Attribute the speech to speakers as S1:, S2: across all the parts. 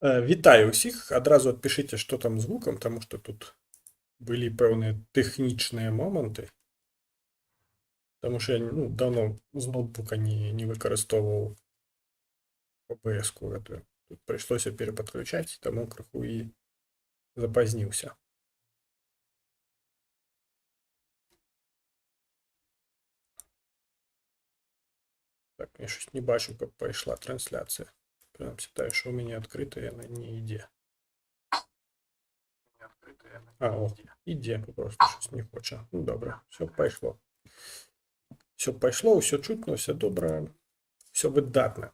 S1: Вітаю ўсіх. Адразу адпішыце, што там з гукам, таму што тут былі пэўныя тэхнічныя моманты. Таму што я даўно з ноутбука не выкарыстоўваў OBS-ку гэтую. Тут прыйшлося перападключаць, таму крыху і запазніўся. Так, я щось не бачу, каб пайшла трансляцыя. Прынамсі тая, што ў мяне адкрыта, яна не ідзе. Ідзе, папросту щось не хоча. Ну, добра, все пайшло. Все пайшло, ўсё чутно, ўсё добра, все выдатна.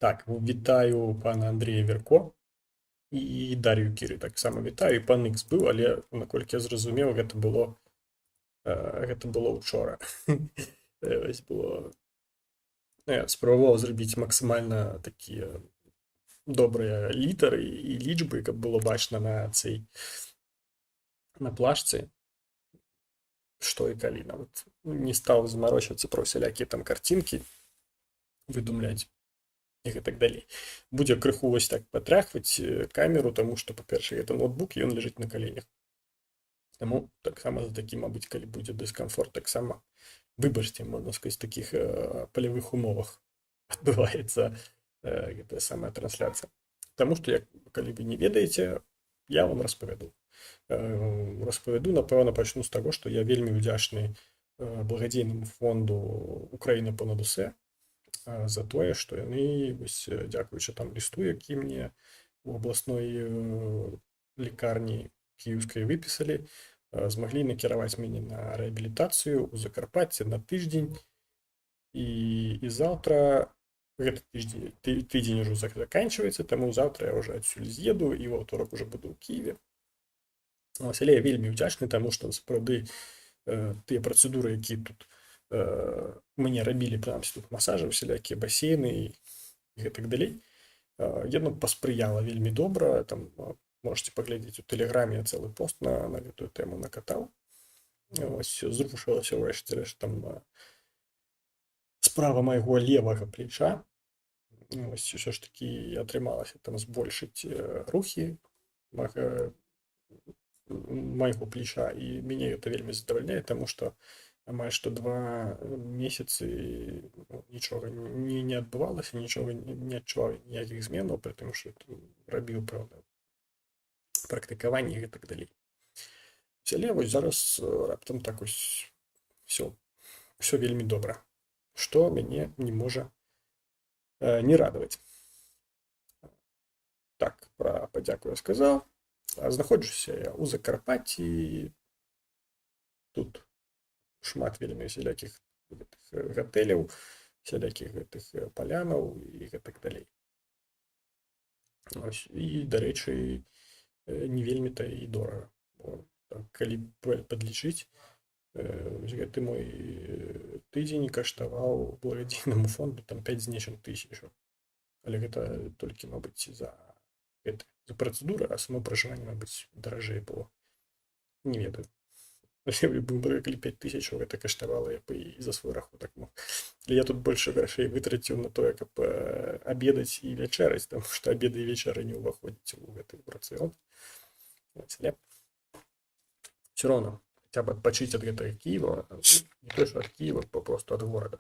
S1: Так, вітаю пана Андрея Верко і Дар'ю Кіры. Таксама вітаю, і пан Ікс быў, але, наколькі я зразумеў, гэта было ўчора. Вось было... Я спрабаваў зрабіць максімальна такія добрыя літары і лічбы, каб было бачна на плашцы, што і калі. Нават не стаў замарочвацца про усялякія там карцінкі выдумляць і гэтак далей. Будзе крыху вось так патрахваць камеру, таму што, па-першае, гэта ноутбук, ён ляжыць на каленях. Таму таксама за такі, мабыць, калі будзе дыскамфорт, таксама выбачце, можна сказаць, такіх палявых умовах адбываецца гэтая самая трансляцыя. Таму што, калі вы не ведаеце, я вам распавяду. Напэўна, пачну з таго, што я вельмі ўдзячны благадзейнаму фонду «Украіна понад усе» за тое, што яны, дзякуючы там лісту, які мне у абласной лікарні кіеўскай выпісалі, змаглі накіраваць мяне на рэабілітацыю ў Закарпатце на тыдзень. І заўтра, гэты тыдзень ужо заканчваецца, таму заўтра я ўжо адсюль з'еду і ва ўторак уже буду ў Кіеве. Але я вельмі ўдзячны, таму што сапраўды тыя працэдуры, якія тут мне рабілі, прынамсі тут масажы, усялякія басейны і гэтак далей, яно паспрыяла вельмі добра. Там можете паглядзець у тэлеграме, я цэлы пост на гэтую тэму накатаў. Зрушылася ўрэшце рэшт там справа майго левага плеча. Ўсё ж такі атрымалася там збольшыць рухі майго плеча, і мяне гэта вельмі задавальняе, таму што амаль што 2 месяцы нічога не адбывалася, нічога не адчуваў ніякіх зменаў, пры тым, што рабіў, праўда, практыкаванне і гэтак далей. Але вось зараз раптам так вось все вельмі добра, што мяне не можа не радаваць. Так, пра падзяку я сказаў. Знаходжуся я ў Закарпатці. Тут шмат вельмі усялякіх гатэляў, усялякіх гэтых палянаў і гэтак далей. І, дарэчы, не вельмі-то і дорага. Калі падлічыць, гэты мой тыдзень каштаваў благадзейнаму фонду там 5 з нечым тысячаў. Але гэта толькі, мабыць, за працэдуры, а само пражыванне, мабыць, даражэй было. Не ведаю. Калі 5 тысячаў гэта каштавала, я бы і за свой рахунак мог. Але я тут больше грошей вытраціў на тое, каб абедаць і вячэраць, таму што абеды і вечары не ўваходзяць у гэты рацыён. Але все роўно хаця б адпачыць ад гэтага Кіева, не то што ад Кіева, папросту ад горада.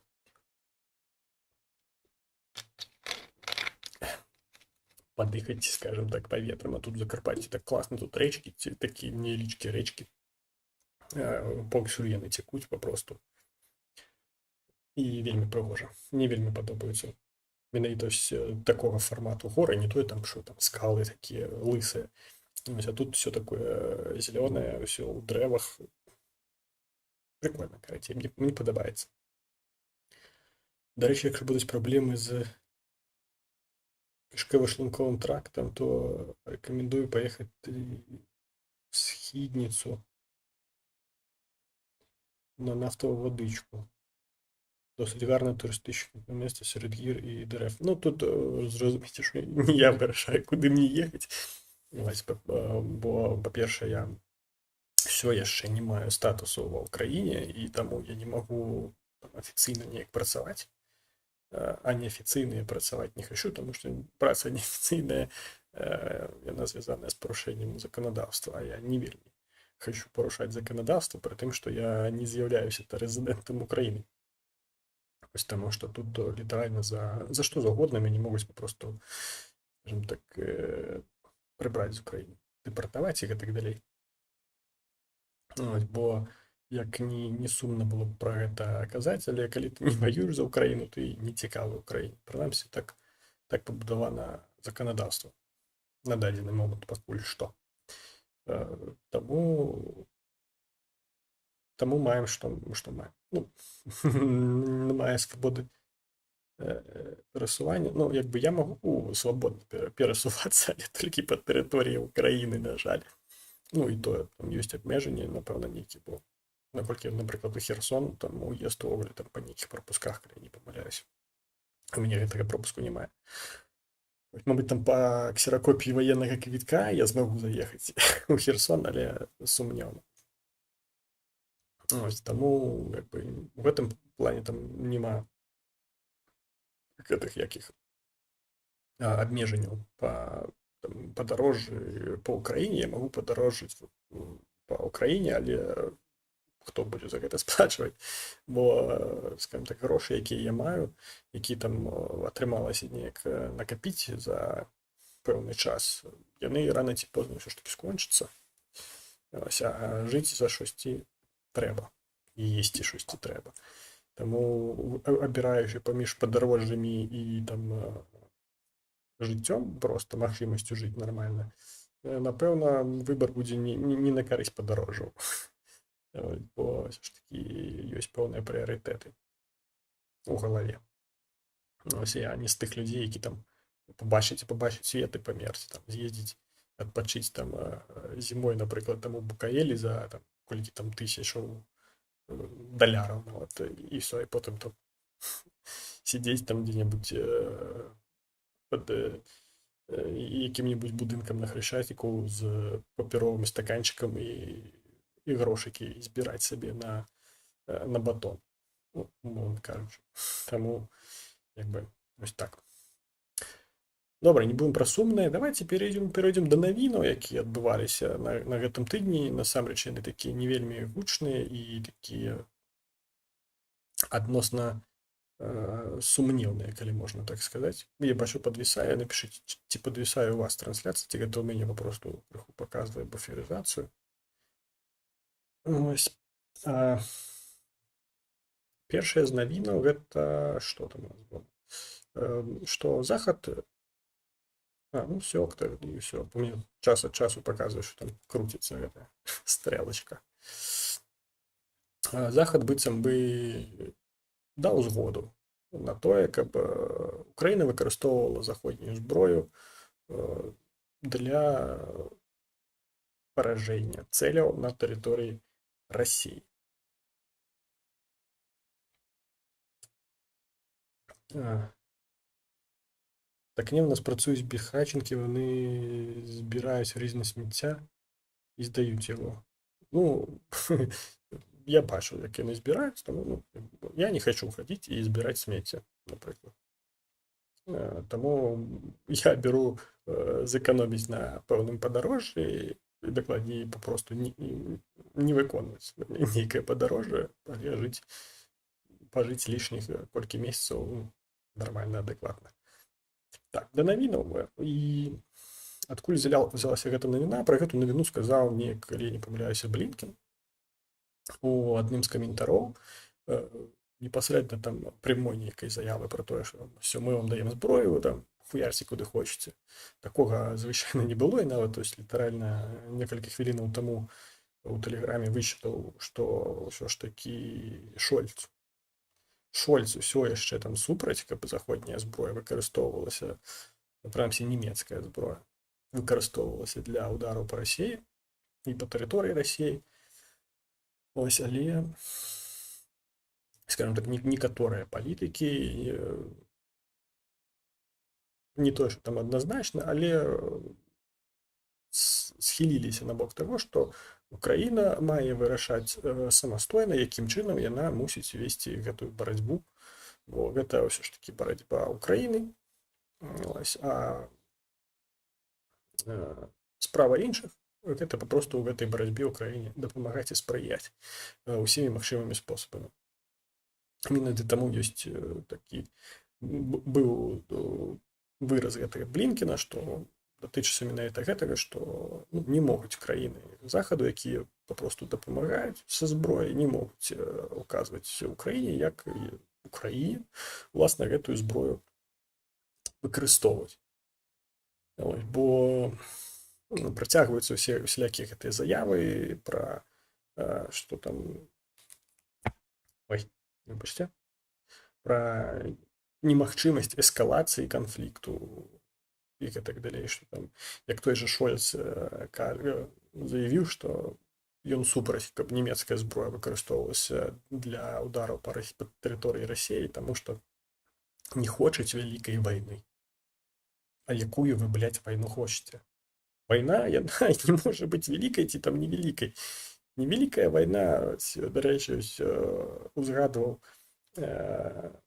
S1: Падыхаць, скажем так, паветрам. А тут в Закарпатці так класна, тут рэчкі, такія невялічкія рэчкі, паўсюль яны цякуць папросту. І вельмі прыгожа. Мне вельмі падобаюцца менавіта такога фармату горы, не тое там, што там скалы такія лысыя. А тут все такое зелёнае, все ў дрэвах. Прикольно, карацей, мне падабаецца. Дарэчы, якщо будуць праблемы з кішкова-шлунковым трактам, то рэкамендую паехаць в Східніцу на нафтову вадычку. Досыць гарне турыстычнае месца сярод гір і дрэв. Ну, тут зразумееце, што не я вырашаю, куды мне ехаць. Бо, па-першае, я все яшчэ не маю статусу ва ўкраіне, і таму я не магу афіцыйна неяк працаваць. а неафіцыйныя працаваць не хачу, тому што праца неафіцыйная яна звязаная з парушэннем заканадаўства, а я не вельмі хочу парушаць заканадаўства, пры тым, што я не з'яўляюся рэзідэнтам Украіны. Вось таму што тут літаральна за што заўгодна мяне могуць папросту, скажем так, прыбраць з Украіны, дэпартаваць і гэтак далей. Бо як не сумна было б пра гэта казаць, але калі ты не ваюеш за Украіну, ты не цікавы ўкраіне. Прынамсі, так пабудавана заканадаўства на дадзены момант пакуль што. Таму маем, што маем. Ну, мае свабоды перасування. Ну, як бы я магу свабодна перасувацца, але толькі па тэрыторыі Украіны, на жаль. Ну, і тое, там ёсць абмежанні, напэўна, нейкі, бо наколькі, напрыклад, у Херсон, там уезд увогуле там па нейкіх прапусках, калі не памыляюсь. У мяне гэтага пропуску не мае. Мабыць, там па ксеракопіі ваеннага квітка я змагу заехаць у Херсон, але сумнеўна. Таму, як бы, у гэтым плане там няма гэтых якіх абмежанняў па падарожжы па ўкраіне. Я магу падарожжыць па ўкраіне, але хто будзе за гэта сплачваць, бо, скажем так, грошы, якія я маю, які там атрымалася неяк накапіць за пэўны час, яны рана ці позна ўсё ж такі скончацца. А жыць за шосьці трэба, і есці шосьці трэба. Таму, абіраючы паміж падарожжамі і там жыццём, проста магчымасцю жыць нармальна, напэўна, выбар будзе не на карысць падарожжаў. Бо ўсё ж такі ёсць пэўныя прыярытэты у галаве. Ось я не з тых людзей, які там побачыць свет і памерці, там з'ездзіць, адпачыць там зімой, напрыклад, там у Букаэлі за там колькі там тысячаў даляраў нават, і ўсё, і потым там сидзець там дзе-небудзь пад якім-небудзь будынкам на Хрышчаціку з папяровым стаканчыкам і грошыкі збіраць сабе на батон, умоўна кажучы. Таму, як бы, вось так. Добра, не будем пра сумнае. Давайте перейдем да навінаў, якія адбываліся на гэтым тыдні. Насамрэч, яны такія не вельмі гучныя і такія адносна сумнеўныя, калі можна так сказаць. Я бачу, падвісае. Напішыце, ці падвісае у вас трансляцыя, ці гэта ў мяне папросту крыху паказвае буферызацыю. Ось. Першае з навінаў гэта што там у нас было? Што захад все, і ўсё. У мяне час ад часу паказвае, што там круціцца гэтая стрэлачка. Захад быццам бы даў згоду на тое, каб Украіна выкарыстоўвала заходнюю зброю для паражэння цэляў на тэрыторыі России. Так не, у нас працуюць бехаченкі, вони збіраюць різне сміття і здаюць яго. Ну, я бачу, як яны збіраюць, тому я не хочу хадзіць і збіраць смецце, напрыклад. Таму я беру зэканоміць на пэўным падарожжы, дакладней папросту не выконваць нейкае падарожжа, але пажыць лішніх колькі месяцаў нармальна, адэкватна. Так, да навінаў. І адкуль взялася гэта навіна? Пра гэту навіну сказаў неяк, калі не памыляюся, Блінкен у адным з каментароў, непасрэдна там прямой нейкай заявы пра тое, што все, мы вам даем зброю, там хуярці куды хочаце. Такога звычайна не было, і нават літаральна некалькі хвілінаў таму у тэлеграме вычытаў, што ўсё ж такі Шольц усё яшчэ там супраць, каб заходняя зброя выкарыстоўвалася, прынамсі нямецкая зброя, выкарыстоўвалася для удараў па Расіі і па тэрыторыі Расіі. Ось, але, скажем так, некаторыя палітыкі не тое, што там адназначна, але схіліліся на бок таго, што Украіна мае вырашаць самастойна, якім чынам яна мусіць весці гэтую барацьбу Бо гэта ўсё ж такі барацьба Украіны. А справа іншых гэта папросту ў гэтай барацьбе ў краіне дапамагаць і спрыяць усімі магчымымі спосабамі. Менавіта таму ёсць такі быў выраз гэтага Блінкена, што датычыцца менавіта гэтага, што не могуць краіны захаду, якія папросту дапамагаюць са зброяй, не могуць указваць Украіне, як Украіне уласна гэтую зброю выкарыстоўваць. Бо працягваюцца усялякія гэтыя заявы пра што там выбачце, пра немагчымасць эскалацыі канфлікту і гэтак далей, што там як той жа Шольц заявіў, што ён супраць, каб нямецкая зброя выкарыстоўвалася для удараў па тэрыторыі Расіі, таму што не хочуць вялікай вайны. А якую вы, блядь, вайну хочаце? Вайна, яна не можа быць вялікай ці там невялікай. Невялікая вайна, дарэчы, узгадваў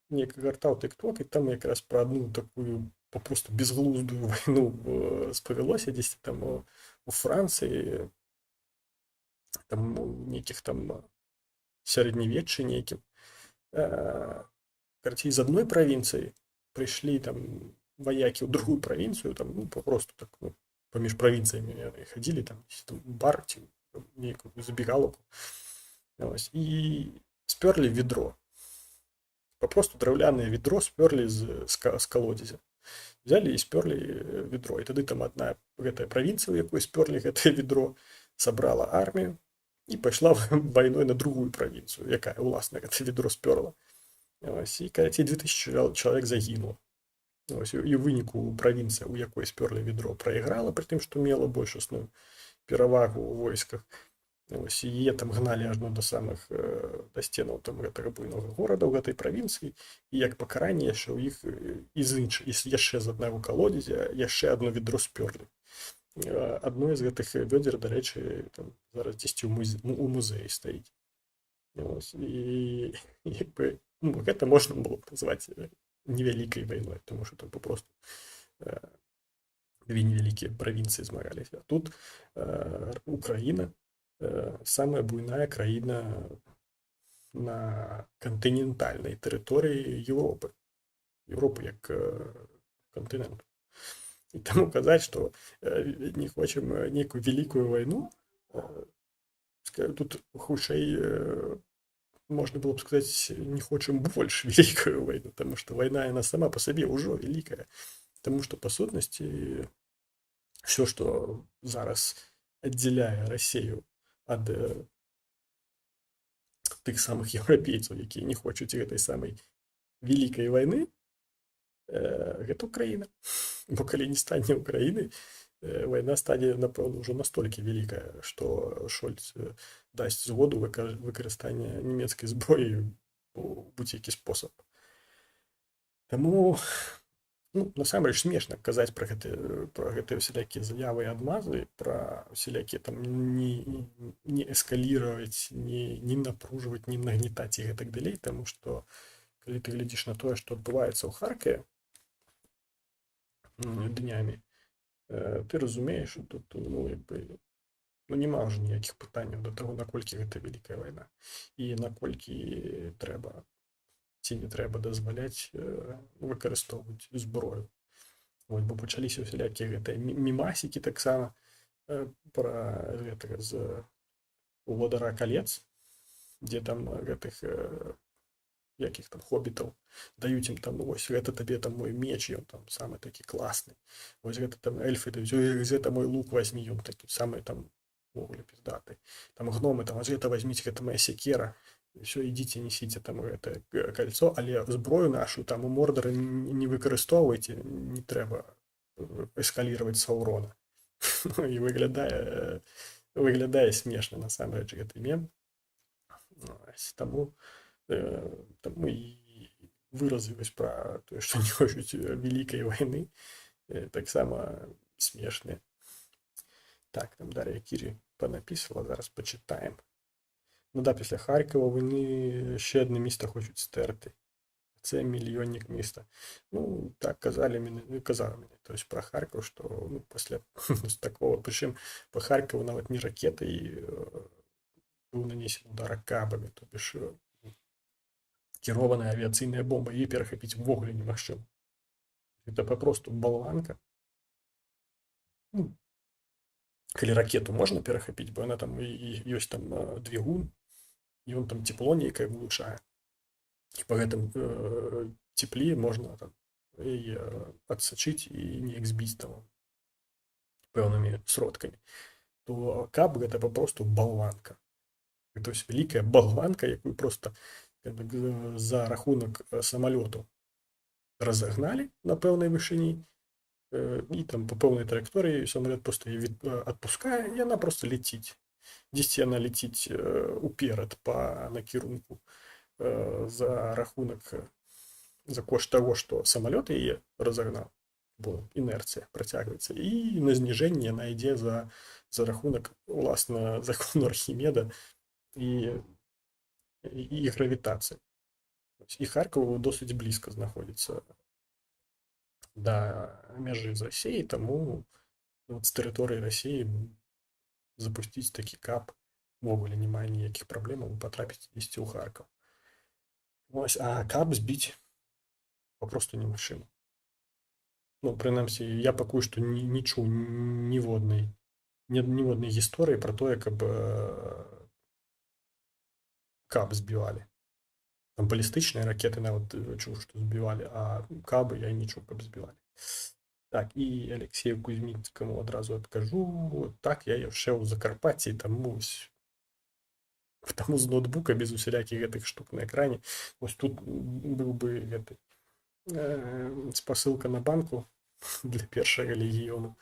S1: нейкі гартаў тык-ток, і там якраз пра адну такую папросту безглуздую вайну спавялося дзесьці там у Францыі, там у нейкіх там сярэднявеччы нейкім. Карацей, з адной правінцыі прыйшлі там ваякі ў другую правінцыю, там папросту так паміж правінцыямі яны хадзілі, там бар ці нейкую забегаловку, і спёрлі ведро. Папросту драўлянае ведро спёрлі з калодзезя. Взялі і спёрлі ведро. І тады там адна гэтая правінцыя, у якой спёрлі гэтае ведро, сабрала армію і пайшла вайной на другую правінцыю, якая уласна гэта ведро спёрла. І карацей 2000 чалавек загінула. І ў выніку правінцыя, у якой спёрлі ведро, прайграла, пры тым, што мела большасную перавагу ў войсках. І яе там гналі ажно да самых да сценаў там гэтага буйнога горада ў гэтай правінцыі, і як пакаранне яшчэ ў іх яшчэ з аднаго калодзезя яшчэ адно ведро спёрлі. Адно з гэтых вёдзер, дарэчы, зараз дзесьці ў музеі стаіць. І гэта можна было б назваць невялікай вайной, тому што там папросту две невялікія правінцыі змагаліся. А тут Украіна самая буйная краіна на кантынентальнай тэрыторыі Еўропы. Еўропы як кантынент. І таму казаць, што не хочам нейкую вялікую вайну, тут хутчэй можна было б сказаць, не хочам больш вялікую вайну, таму што вайна яна сама па сабе ўжо вялікая. Таму што па сутнасці ўсё, што зараз аддзяляе Расію ад тых самых еўрапейцаў, якія не хочуць гэтай самай вялікай вайны, гэта Украіна. Бо калі не стане Украіны, вайна стане, напэўна, ўжо настолькі вялікая, што Шольц дасць згоду выкарыстання нямецкай зброі ў будь-які спосаб. Таму насамрэч смешна казаць пра гэтыя ўсялякія заявы і адмазы, пра ўсялякія там не эскаліраваць, не напружваць, не нагнетаць і гэтак далей, таму што калі ты глядзіш на тое, што адбываецца ў Харкаве днямі, ты разумееш, што тут няма ўжо ніякіх пытанняў да таго, наколькі гэта вялікая вайна і наколькі трэба ці не трэба дазваляць выкарыстоўваць зброю. Бо пачаліся ўсялякія гэтыя мімасікі таксама пра гэтага з «Владара калец», дзе там гэтых якіх там хобітаў даюць ім там, вось гэта табе там мой меч, ён там самы такі класны, вось гэта там эльфы даюць, гэта мой лук вазьмі, ён такі самы там вогуле піздаты, там гномы, там гэта вазьміце, гэта моя секера, все, ідзіце, несіце там гэта кольцо, але зброю нашу там у Мордары не выкарыстоўвайце, не трэба эскаліраваць Саўрона. І выглядае смешна насамрэч гэты мем. Таму і выразы вось пра тое, што не хочуць вялікай вайны, таксама смешныя. Так, там Дар'я Кірі панапісала, зараз пачытаем. Да, після Харкова вони ще одне місто хочуть стерти. це мільйонник міста. Ну, так казали мені, тобто про Харків, що ну, після такого, причому по Харкову навіть не ракети, і був нанесен удар кабами, то бишь керованная авіаційна бомба, її перехопити ввогуле немагчыма. Это попросту балванка. Ну, калі ракету можна перахапіць, бо яна там і ёсць там двигун, і он там тепло нейкае вылучае. І па гэтым цеплі можна там яе адсачыць і неяк збіць там пэўнымі сродкамі. То каб гэта папросту балванка. То есть вялікая балванка, якую просто за рахунак самалёту разогнали на пэўнай вышыні, і там по пэўнай траекторыі самалёт просто яе адпускае, і яна просто ляціць. Дзесьці яна ляціць уперад па накірунку за рахунак, за кошт таго, што самалёт яе разагнаў, бо інерцыя працягваецца, і на зніжэнне яна ідзе за рахунак уласна закону Архімеда і гравітацыі. І Харків досыць блізка знаходзіцца да мяжы з Расіяй, таму з тэрыторыі Расіі запусціць такі каб увогуле не мае ніякіх праблемаў патрапіць дзесьці ў Харкаў. Вось, а каб збіць папросту немагчыма. Ну, прынамсі, я пакуль што не чуў ніводнай гісторыі пра тое, каб каб збівалі. Там балістычныя ракеты нават чуў, што збівалі, а кабы я не чуў, каб збівалі. Так, і Алексею Кузьмінскаму адразу адкажу. Так, я яшчэ ў Закарпатці, таму з ноутбука без усялякіх гэтых штук на экране. Вось тут быў бы гэты спасылка на банку для першага легіёну.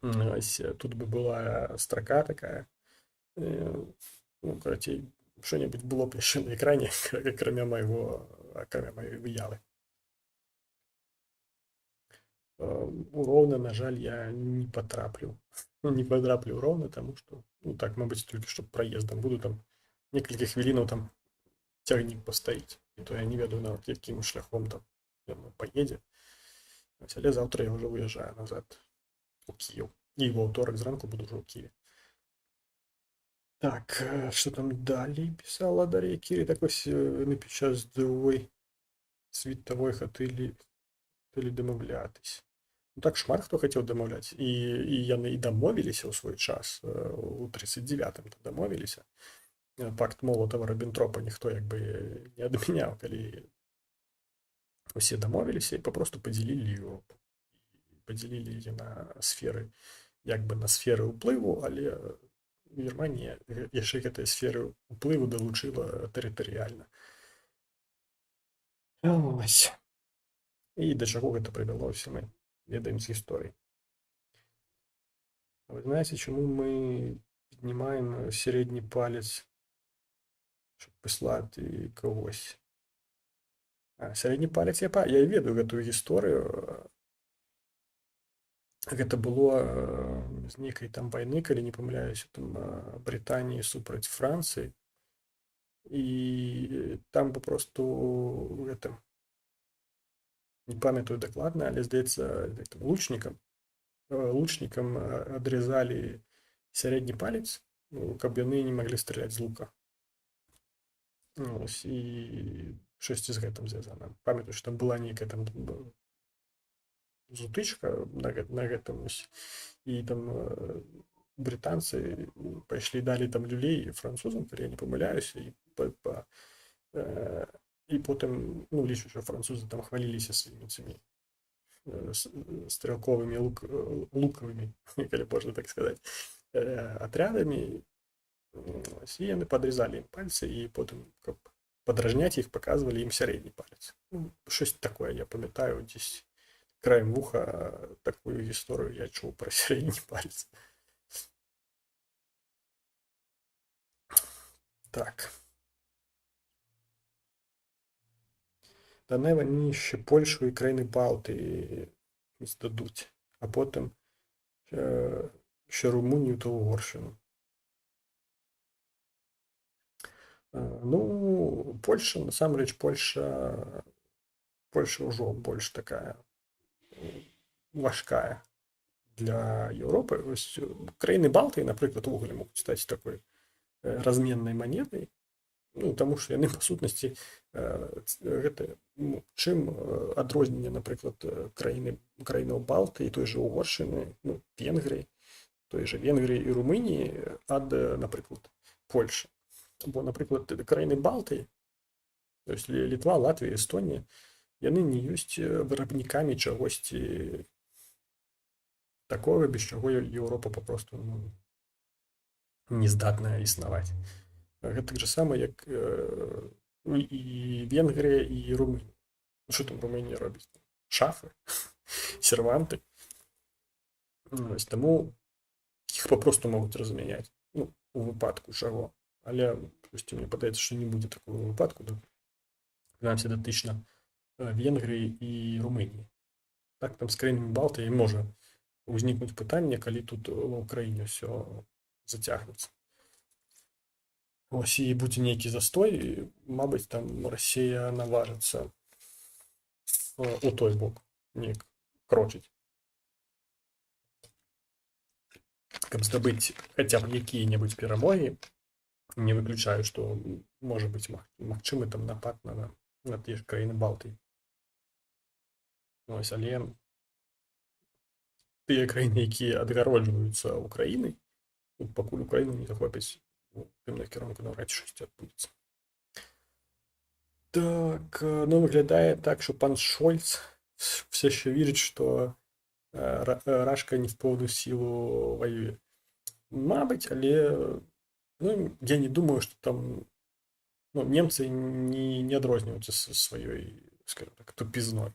S1: Тут бы была строка такая. Ну, карацей, что-нибудь было б яшчэ на экране, акрамя маёй выявы. У Роўна, на жаль, я не патраплю. Не патраплю Роўна, таму што, ну так, мабыць, толькі што праездам. Буду там некалькі хвілінаў там цягнік пастаіць. І то я не ведаю нават, якім шляхом там ён паедзе. Але заўтра я ўжо выязджаю назад у Кіеў. І ва ўторак зранку буду ўжо ў Кіеве. Так, що там далі писала Дар'я Кірі? Так ось не під час другої світової хотіли домовлятись. Ну так, шмат хто хотів домовлятися. І яны і домовилися у свой час. У 39-м домовилися. Пакт Молотова-Ріббентропа ніхто якби не адміняв, калі усі домовилися і попросту поділили його. Поділили її на сфери, якби на сфери уплыву, але Германія яшчэ гэтыя сферы уплыву далучыла тэрытарыяльна. Ось. І да чаго гэта прывяло, ўсе мы ведаем з гісторыі. Вы знаете, чему мы поднимаем средний палец, чтобы послать когось? Средний палец, я ведаю гэтую гісторыю. Гэта было з нейкай там вайны, калі не памыляюся, там Брытаніі супраць Францыі. І там папросту гэта, не памятаю дакладна, але здаецца, лучнікам адрезалі сярэдні палец, каб яны не маглі страляць з лука. Ось, і штосьці з гэтым звязана. Памятаю, што там была нейкая там зутычка на гэтым, і там брытанцы пайшлі далі там люлей французам, калі я не памыляюся, і потым, ну, лічу, што французы там хваліліся сваімі цымі стрэлковымі лукавымі, калі можна так сказаць, атрядамі, і яны падрезалі ім пальцы, і потым, каб падражняць іх, паказвалі ім сярэдні палец. Штось такое, я памятаю, дзесь краем вуха такую гісторыю я чуў пра сярэдні палец. Так. Данэва они ще Польшу і країни Балтії здадуть, а потім ще Румунію та Угорщину. Ну, Польша, насамрэч, Польша ўжо больш такая важкая для Еўропы. Краіны Балтыі, напрыклад, увогуле могуць стаць такой разменнай манетай. Ну, таму што яны па сутнасці гэта чым адрозненне, напрыклад, краінаў Балтыі, той жа Угоршчыны, ну, Венгрыі, той жа Венгрыі і Румыніі ад, напрыклад, Польшы. Бо, напрыклад, краіны Балтыі, то есть Літва, Латвія, Эстонія, яны не ёсць вырабнікамі чагосьці такога, без чаго Еўропа папросту не здатная існаваць. Гэтак жа сама, як і Венгрыя і Румынія. Што там Румынія робіць? Шафы, серванты. Таму іх папросту могуць размяняць. Ну, у выпадку чаго. Але мне падаецца, што не будзе такого выпадку, прынамсі датычна Венгрыі і Румыніі. Так, там з краінамі Балтыі можа ўзнікнуць пытанне, калі тут ва ўкраіне ўсё зацягнецца. Ось, і будзе нейкі застой, мабыць, там Расія наважыцца у той бок неяк крочыць. Каб здабыць хаця б якія-небудзь перамогі, не выключаю, што можа быць магчымы там напад на тыя ж краіны Балтыі. Ось, але тыя краіны, якія адгароджваюцца Украінай, пакуль Украіну не захопяць, у тым накірунку наўрад ці штосьці адбудзецца. Так, ну выглядае так, что пан Шольц все еще верит, что Рашка не в полную силу воює. Мабуть, але ну, я не думаю, что там немцы не адрозніваюцца сваёй, скажем так, тупізной.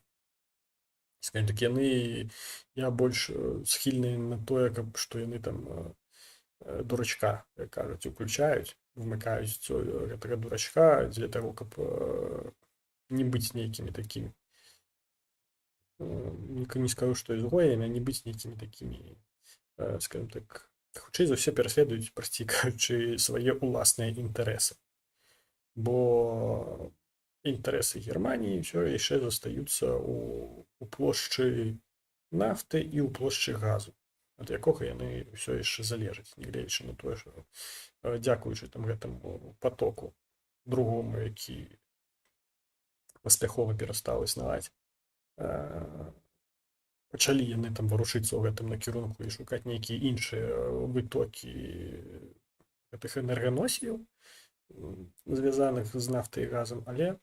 S1: Скажем так, яны, я больш схільны на тое, што яны там дурачка, як кажуць, уключаюць, вмыкаюць гэтага дурачка для того, каб не быць нейкімі такімі, не скажу, што ізгоямі, а не быць нейкімі такімі, скажем так, хутчэй за ўсё пераследуюць, прасцей кажучы, свае ўласныя інтарэсы. Бо інтарэсы Германіі ўсё яшчэ застаюцца у плошчы нафты і ў плошчы газу, ад якога яны ўсё яшчэ залежаць, нягледзячы на тое, што дзякуючы там гэтаму потоку другому, які паспяхова перастаў існаваць, пачалі яны там варушыцца ў гэтым накірунку і шукаць нейкія іншыя вытокі гэтых энерганосіяў, звязаных з нафтай і газам, але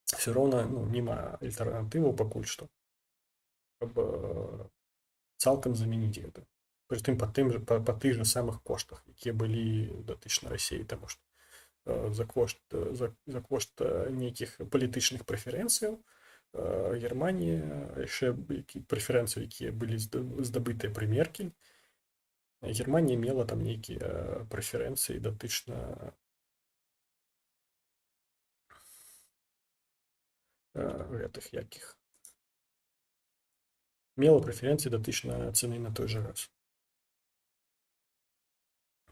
S1: все роўна няма альтэрнатываў пакуль што, каб цалкам замяніць гэта. Прытым па тых жа самых коштах, якія былі датычна Расіі, таму што за кошт нейкіх палітычных прэферэнцыяў Германія, яшчэ прэферэнцыі, якія былі здабытыя пры Меркель, Германія мела там нейкія прэферэнцыі датычна гэтых якіх. Мела прэферэнцыі датычна цэны на той жа газ.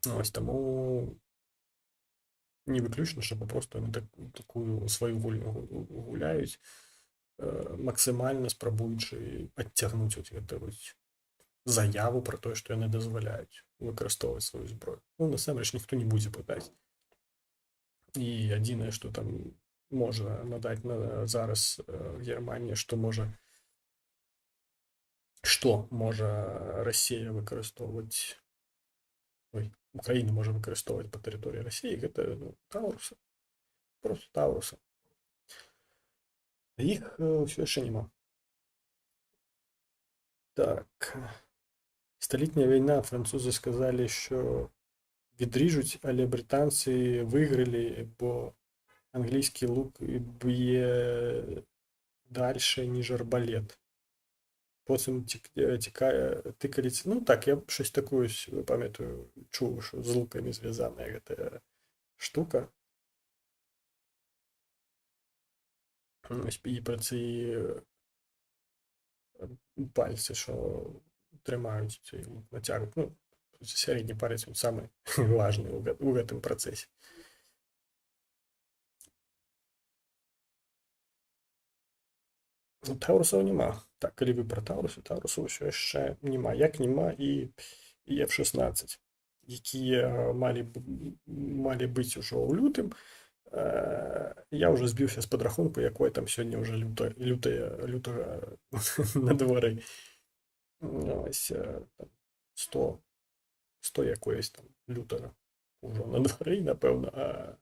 S1: Ось таму не выключна, што папросту яны такую сваю гульню гуляюць, максімальна спрабуючы адцягнуць гэтую заяву пра тое, што яны дазваляюць выкарыстоўваць сваю зброю. Ну, насамрэч, ніхто не будзе пытаць. І адзінае, што там можа надаць зараз Германія, што можа Расія выкарыстоўваць, Украіна можа выкарыстоўваць па тэрыторыі Расіі, гэта таўрусы, просто таўрусы. Іх ўсё яшчэ няма. Так, сталетняя вайна, французы сказалі, што відрыжуць, але брытанцы выйгралі, бо англійскі лук б'е дальше, ніж арбалет. Потым тыкаліся, ну так, я щось такое, памятаю, чуў, што з лукамі звязаная гэтая штука. І пра ці пальцы, што трымаюць цей лук, нацягнуць, сярэдні палец самы важны ў гэтым працэсе. Таурусаў няма. Так, калі вы пра таурусаў ўсё яшчэ няма. Як няма і F-16, якія малі быць ужо ў лютым. Я ўжо збіўся з падрахунку, якое там сёння ўжо лютага на двары. Ось 100 якоїсь там лютага ўжо на двары, напэўна, а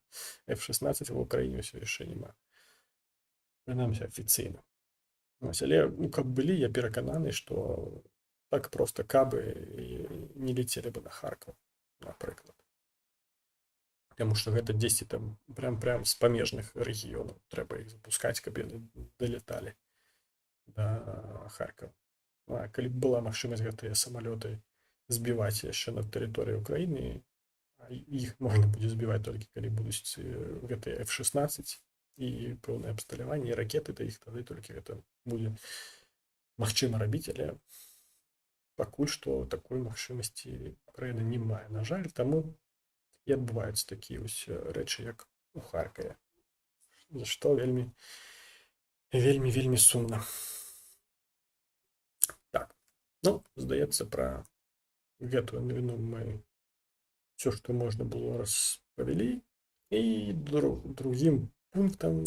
S1: F-16 в Украіне ўсё яшчэ няма. Прынамсі афіцыйна. Але каб былі, я перакананы, што так проста кабы не лецелі бы на Харкаў, напрыклад. Таму што гэта дзесьці там прям з памежных рэгіёнаў трэба іх запускаць, каб яны даляталі да Харкава. А калі б была магчымасць гэтыя самалёты збіваць яшчэ на тэрыторыі Украіны, іх можна будзе збіваць толькі калі будуць гэтыя F-16 і пэўнае абсталяванне, і ракеты да іх, тады толькі гэта будзе магчыма рабіць, але пакуль што такой магчымасці Украіна не мае, на жаль, таму і адбываюцца такія вось рэчы, як у Харкаве, за што вельмі сумна. Так, здаецца, пра гэтую навіну мы все, што можна было, распавялі. І другім пунктам,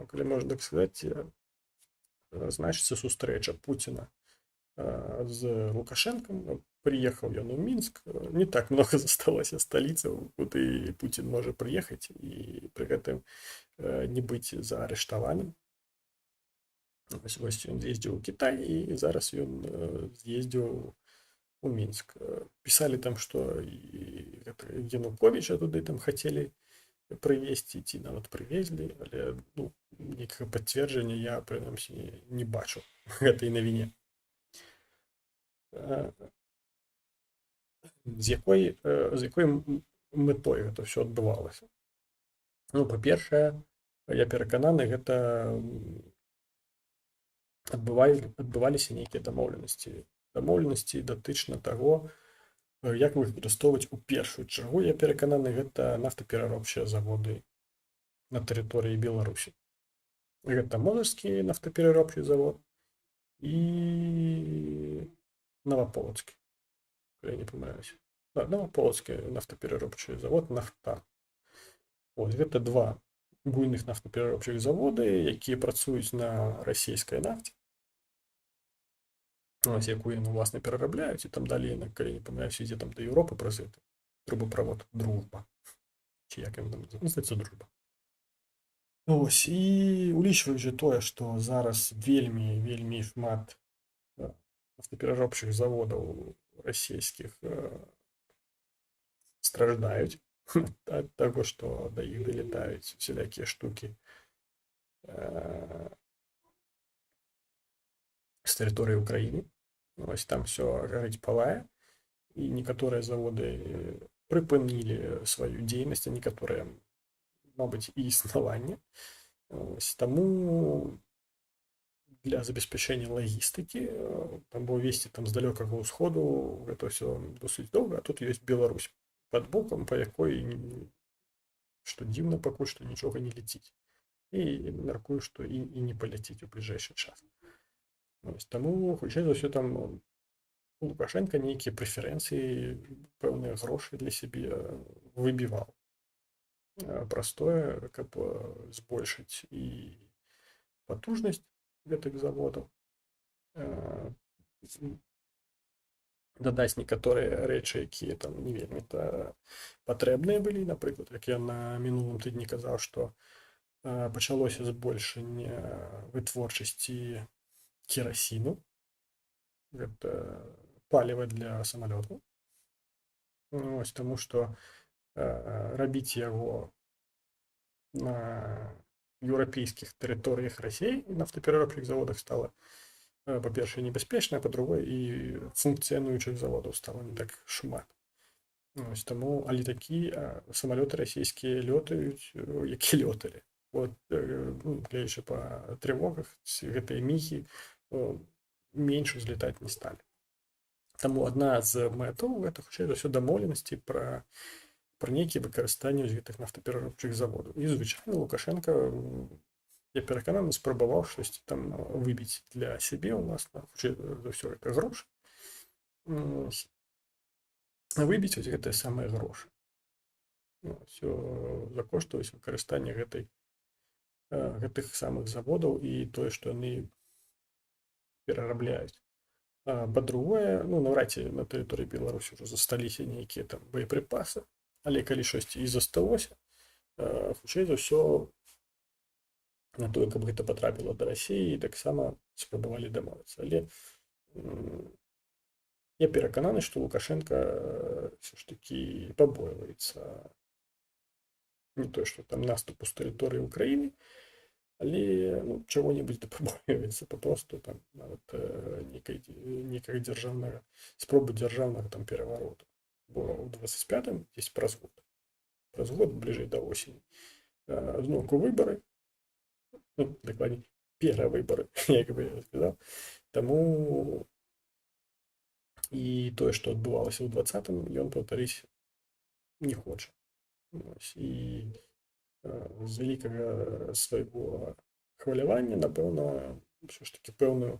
S1: калі можна так сказаць, значыцца сустрэча Пуціна з Лукашэнкам. Прыехаў ён у Мінск. Не так много засталося сталіцаў, куды Пуцін можа прыехаць і пры гэтым не быць заарыштаваным. Вось ён з'ездзіў у Кітай, і зараз ён з'ездзіў у Мінск. Пісалі там, што Януковіча туды там хацелі прывезці, ці нават прывезлі, але нейкага пацверджання я, прынамсі, не бачу гэтай навіне. З якой мэтой гэта ўсё адбывалася? Па-першае, я перакананы, гэта адбываліся нейкія дамоўленасці датычна таго, як выкарыстоўваць у першую чаргу, я перакананы, гэта нафтапераробчыя заводы на тэрыторыі Беларусі. Гэта Мозырскі нафтапераробчы завод і Новаполацкі, калі я не памыляюся. Новаполацкі нафтапераробчы завод «Нафта». Гэта два буйных нафтапераробчых заводы, якія працуюць на расійскай нафце, якую яны, власна, перарабляюць, і там далей, калі не памыляюся, ідзе там да Еўропы праз гэты трубаправод «Дружба». Ці як ён там называецца, «Дружба». І улічваючы тое, што зараз вельмі шмат нафтапераробчых заводаў расійскіх страждаюць ад таго, што да іх далятаюць усялякія штукі з тэрыторыі Украіны. Там все гарыць, палае, і некаторыя заводы прыпынілі сваю дзейнасць, а некаторыя, мабыць, і існаванне. Таму для забеспячэння лагістыкі, там бо весці там з далёкага ўсходу, гэта ўсё досыць доўга, а тут ёсць Беларусь пад бокам, па якой, што дзіўна, пакуль што нічога не ляціць. І мяркую, што і не паляціць у бліжэйшы час. Таму, хутчэй за ўсё, там у Лукашенка нейкія прэферэнцыі, пэўныя грошы для сябе выбіваў. Простое, каб збольшыць і патужнасць гэтых заводаў, дадаць некаторыя рэчы, якія там не вельмі патрэбныя былі. Напрыклад, як я на мінулым тыдні казаў, што пачалося збольшанне вытворчасці керасіну, гэта паліва для самалётаў. Таму што рабіць яго на еўрапейскіх тэрыторыях Расіі, нафтапераробчых заводах стала, па-першае, небяспечна, па-другое, і функцыянуючых заводаў стала не так шмат. Таму, але такі самалёты расійскія лётаюць, які лёталі. Гледзячы па трывогах, гэтыя міхі менш узлетаць не сталі. Таму адна з мэтаў гэта, хутчэй за ўсё, дамоўленасці пра нейкія выкарыстанні гэтых нафтапераробчых заводаў. І звычайна Лукашенка я перакананы, спрабаваў штосьці там выбіць для сябе ўласна, хутчэй за ўсё гэта грошы. Выбіць вось гэтыя самыя грошы. Ўсё за кошт выкарыстання гэтых самых заводаў і тое, што яны перарабляюць. Па-другое, ну, наўрад ці на тэрыторыі Беларусі ўжо засталіся нейкія там боепрыпасы, але калі штосьці і засталося, хутчэй за ўсё на тое, каб гэта патрапіла да Расіі, таксама спрабавалі дамовіцца. Але я перакананы, што Лукашенка ўсё ж такі пабойваецца не тое, што там наступу з тэрыторыі Украіны, але чаго-небудзь пабойваецца, папросту там нават нейкага дзяржаўнага спробы дзяржаўнага там перавароту. Бо ў 25-м ёсць праз год бліжэй да осені зноўку выбары, дакладней перавыбары, як бы я сказаў. Таму і тое, што адбывалася ў 20-м, ён паўтарыць не хоча. І з вялікага свайго хвалявання, напэўна, ўсё ж такі пэўную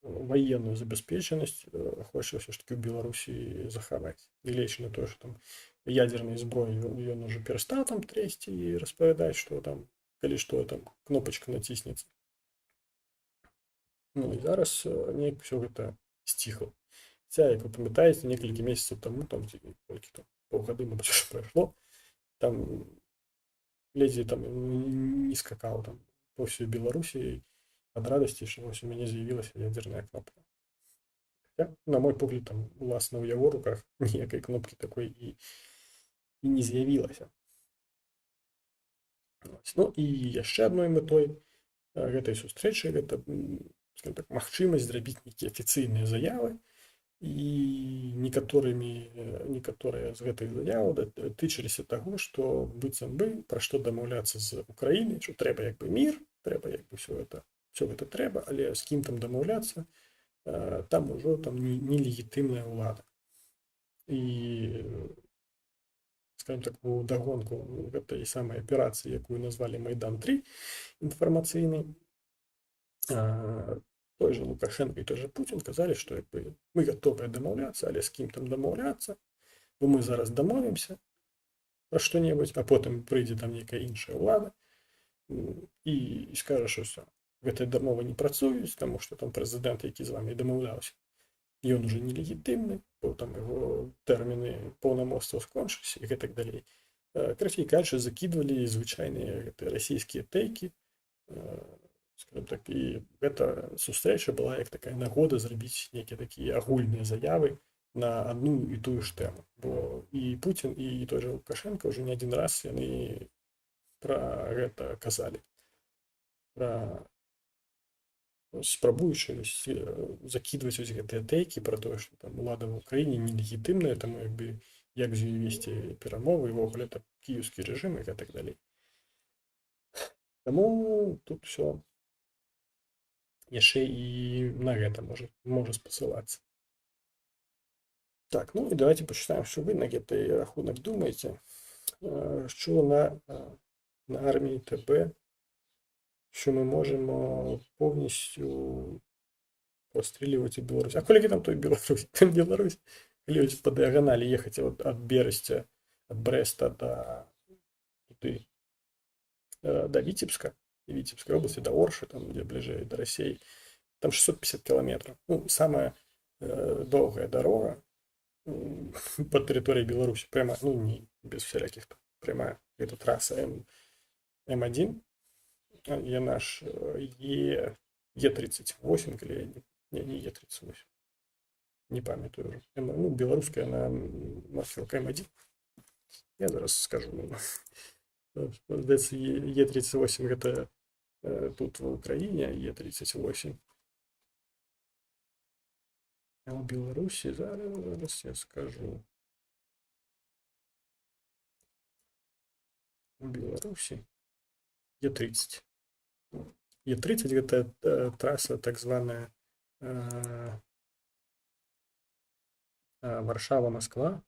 S1: ваенную забяспечанасць хоча ўсё ж такі ў Беларусі захаваць. Гледзячы на тое, што там ядзернай зброі ён ужо перастаў там трэсці і распавядаць, што там, калі што, там кнопачка націснецца. Ну і зараз неяк усё гэта сціхла. Хаця, як вы памятаеце, некалькі месяцаў таму, там колькі там паўгады, мабыць, уже прайшло, там ледзьве там не скакаў там по ўсёй Беларусі ад радасці, што вось у мяне з'явілася ядзерная кнопка. Хаця, на мой погляд, там уласна ў яго руках ніякай кнопкі такой і не з'явілася. Ну і яшчэ адной мэтой гэтай сустрэчы гэта, скажем так, магчымасць зрабіць нейкія афіцыйныя заявы, і некаторыя з гэтых заяў тычыліся таго, што быццам бы пра што дамаўляцца з Украінай, што трэба як бы мір, трэба як бы ўсё гэта трэба, але з кім там дамаўляцца, там ужо там нелегітымная ўлада. І, скажем так, у дагонку гэтай самай аперацыі, якую назвалі Майдан-3 інфармацыйнай, той же Лукашенко і той же Путін казалі, што як бы мы гатовыя дамаўляцца, але з кім там дамаўляцца, бо мы зараз дамовімся пра што-небудзь, а потым прыйдзе там нейкая іншая ўлада і скажа, што ўсё, гэтыя дамовы не працуюць, таму што там прэзідэнт, які з вамі дамаўляўся, ён уже нелегітымны, бо там яго тэрміны паўнамоцтва скончыліся і гэтак далей. Карацей кажучы, закідвалі звычайныя расійскія тэйкі, скажем так, і гэта сустрэча была як такая нагода зрабіць нейкія такія агульныя заявы на адну і тую ж тэму. Бо і Путін, і той же Лукашенко ўжо не адзін раз яны пра гэта казалі. Спрабуючы закідваць вось гэтыя тэйкі пра тое, што там улада ў Украіне нелегітымная, таму як бы як з ёй весці перамовы, і ўвогуле это кіеўскі рэжым і гэтак далей. Таму тут усё яшчэ і на гэта можа спасылацца. Так, ну і давайте пачытаем, що ви на гэты рахунак думаеце. Що на армії ТБ, що ми можемо повністю прострілювати Білорусь. А коли там той Білорусь? Там Білорусь, коли ось по діагоналі їхати від Берестя, від Бреста до Витебска, и Витебской области, до Орши, там, где ближе до России, там 650 километров. Ну, самая долгая дорога по территории Беларуси, прямо, ну, не без всяких, прямая, это трасса М1, я наш Е38, или не Е38, не памятаю уже, ну, белорусская, она маркировка М1, я зараз скажу, Е38 это тут в Украине, Е38. А в Беларуси зараз я скажу. В Беларуси Е30. Е30 это трасса так званая Варшава-Москва,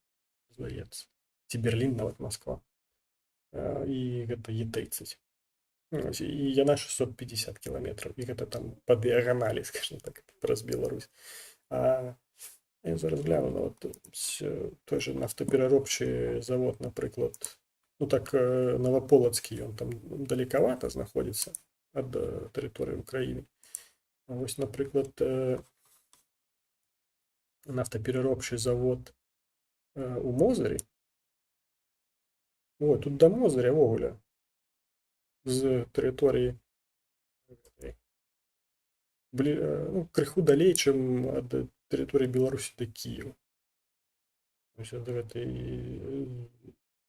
S1: здаецца, ці Берлін нават Москва. І гэта Е30. Ось, і яна 650 кілометрів. І гэта там по дыяганалі, скажем так, праз Беларусь. А я зараз гляну, ну, от, той же нафтапераробчий завод, наприклад, ну так, Новополоцкий, он там далекавато знаходиться ад тэрыторыі Украіны. А вось, напрыклад, нафтапераробчий завод у Мозырі. О, тут до Мозыря ввогуле з тэрыторыі ну, крыху далей, чым ад тэрыторыі Беларусі да Кіева. Вось ад гэтай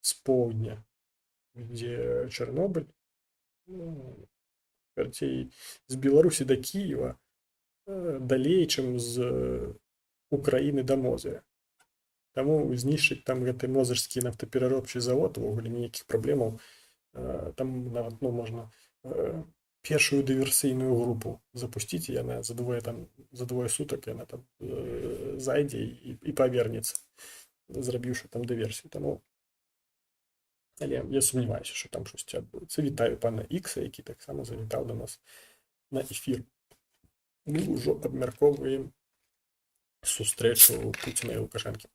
S1: з поўдня, дзе Чарнобыль, ну, карацей, з Беларусі да Кіева далей, чым з Украіны да Мозыря. Таму знішчыць там гэты мозырскі нафтапераробчы завод увогуле ніякіх праблемаў. Там нават, ну, можна першую дыверсійную групу запусціць, і яна за двое сутак яна там зайдзе і павернецца, зрабіўшы там дыверсію. Таму, але я сумняваюся, што там штосьці адбудзецца. Вітаю пана Ікса, які таксама завітаў да нас на эфір. Мы ўжо абмяркоўваем сустрэчу Пуціна і Лукашэнкі.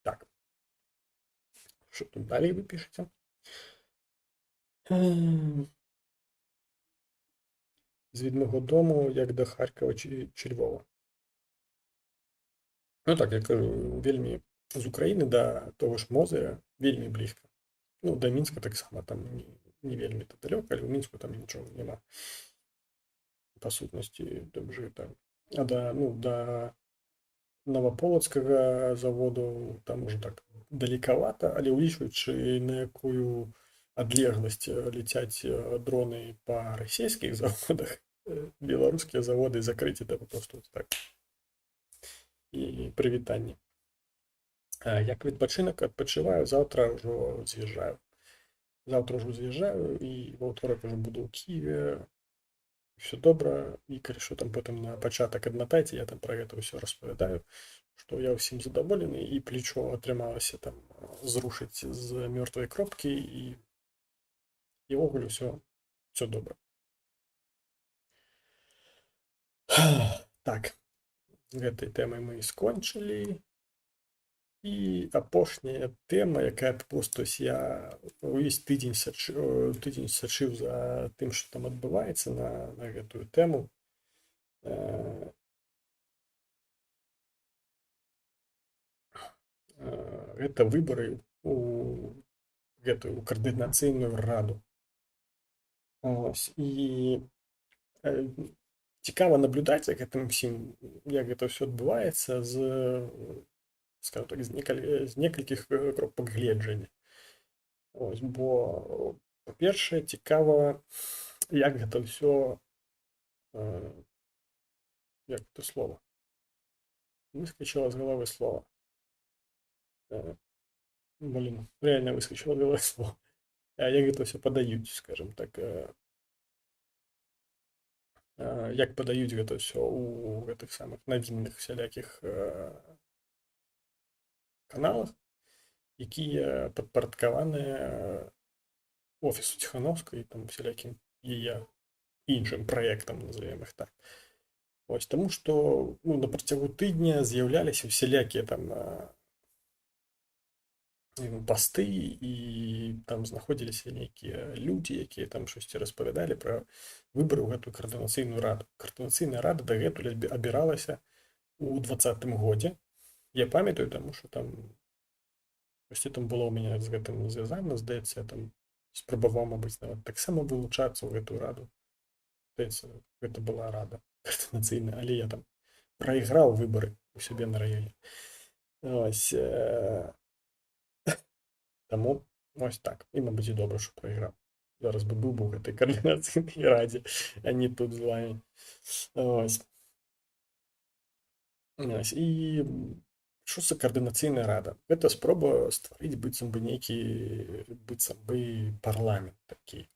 S1: Так. Що тут далі ви пишете? З відного дому, як до Харкова чи Львова. Ну так, я кажу, вельмі з України до того ж Мозыря вельмі близько. Ну, до Мінська так само, там не вельмі то далеко, але в Мінську там нічого нема. По сутності, там жито. А до Новополоцкого заводу там уже так далекавато, але улічваючы, на якую адлегласць ляцяць дроны па расійскіх заводах, беларускія заводы закрыць это просто так. І прывітанне. Як відпачынак адпачываю, заўтра ўжо з'язджаю. І ва ўторак уже буду ў Киеве. Все добра, і калі што там потым на пачатак аднатайце, я там пра гэта ўсё распавядаю, што я ўсім задаволены, і плечо атрымалася там зрушыць з мёртвай кропкі, і ўвогуле ўсё добра. Так, гэтай тэмай мы скончылі. І апошняя тэма, якая проста я увесь тыдзень сачыў за тым, што там адбываецца на гэтую тэму. Гэта выбары у гэтую каардынацыйную раду. І цікава наблюдаць за гэтым усім, як гэта ўсё адбываецца з, скажем так, з некалькіх кропак гледжання. Бо, па-першае, цікава, як гэта ўсё, як гэта слова, выскочила з головы слова. Реально выскочила з головы слова. Як гэта ўсё падаюць, скажем так, як падаюць гэта ўсё у гэтых самых навінных всялякіх каналах, якія падпарадкаваныя офісу Ціхановскай, там всялякім яе іншым праектам, назовем іх так. Ось, таму што на працягу тыдня з'яўляліся всялякія там посты, і там знаходзіліся нейкія людзі, якія там штосьці распавядалі пра выбары ў гэтую каардынацыйную раду. Каардынацыйная рада дагэтуль абіралася ў 2020 годзе. Я памятаю, таму што там там было ў мяне з гэтым звязана, здаецца, я там спрабаваў, мабыць, нават таксама вылучацца ў гэтую раду. Здаецца, гэта была рада каардынацыйная, але я там прайграў выбары у сябе на раёне. Ось, таму ось так. І, мабыць, і добра, што прайграў. Зараз бы быў у гэтай каардынацыйнай радзе, а не тут з вами. Ось. І што за каардынацыйная рада? Гэта спроба стварыць быццам бы нейкі парламент такі,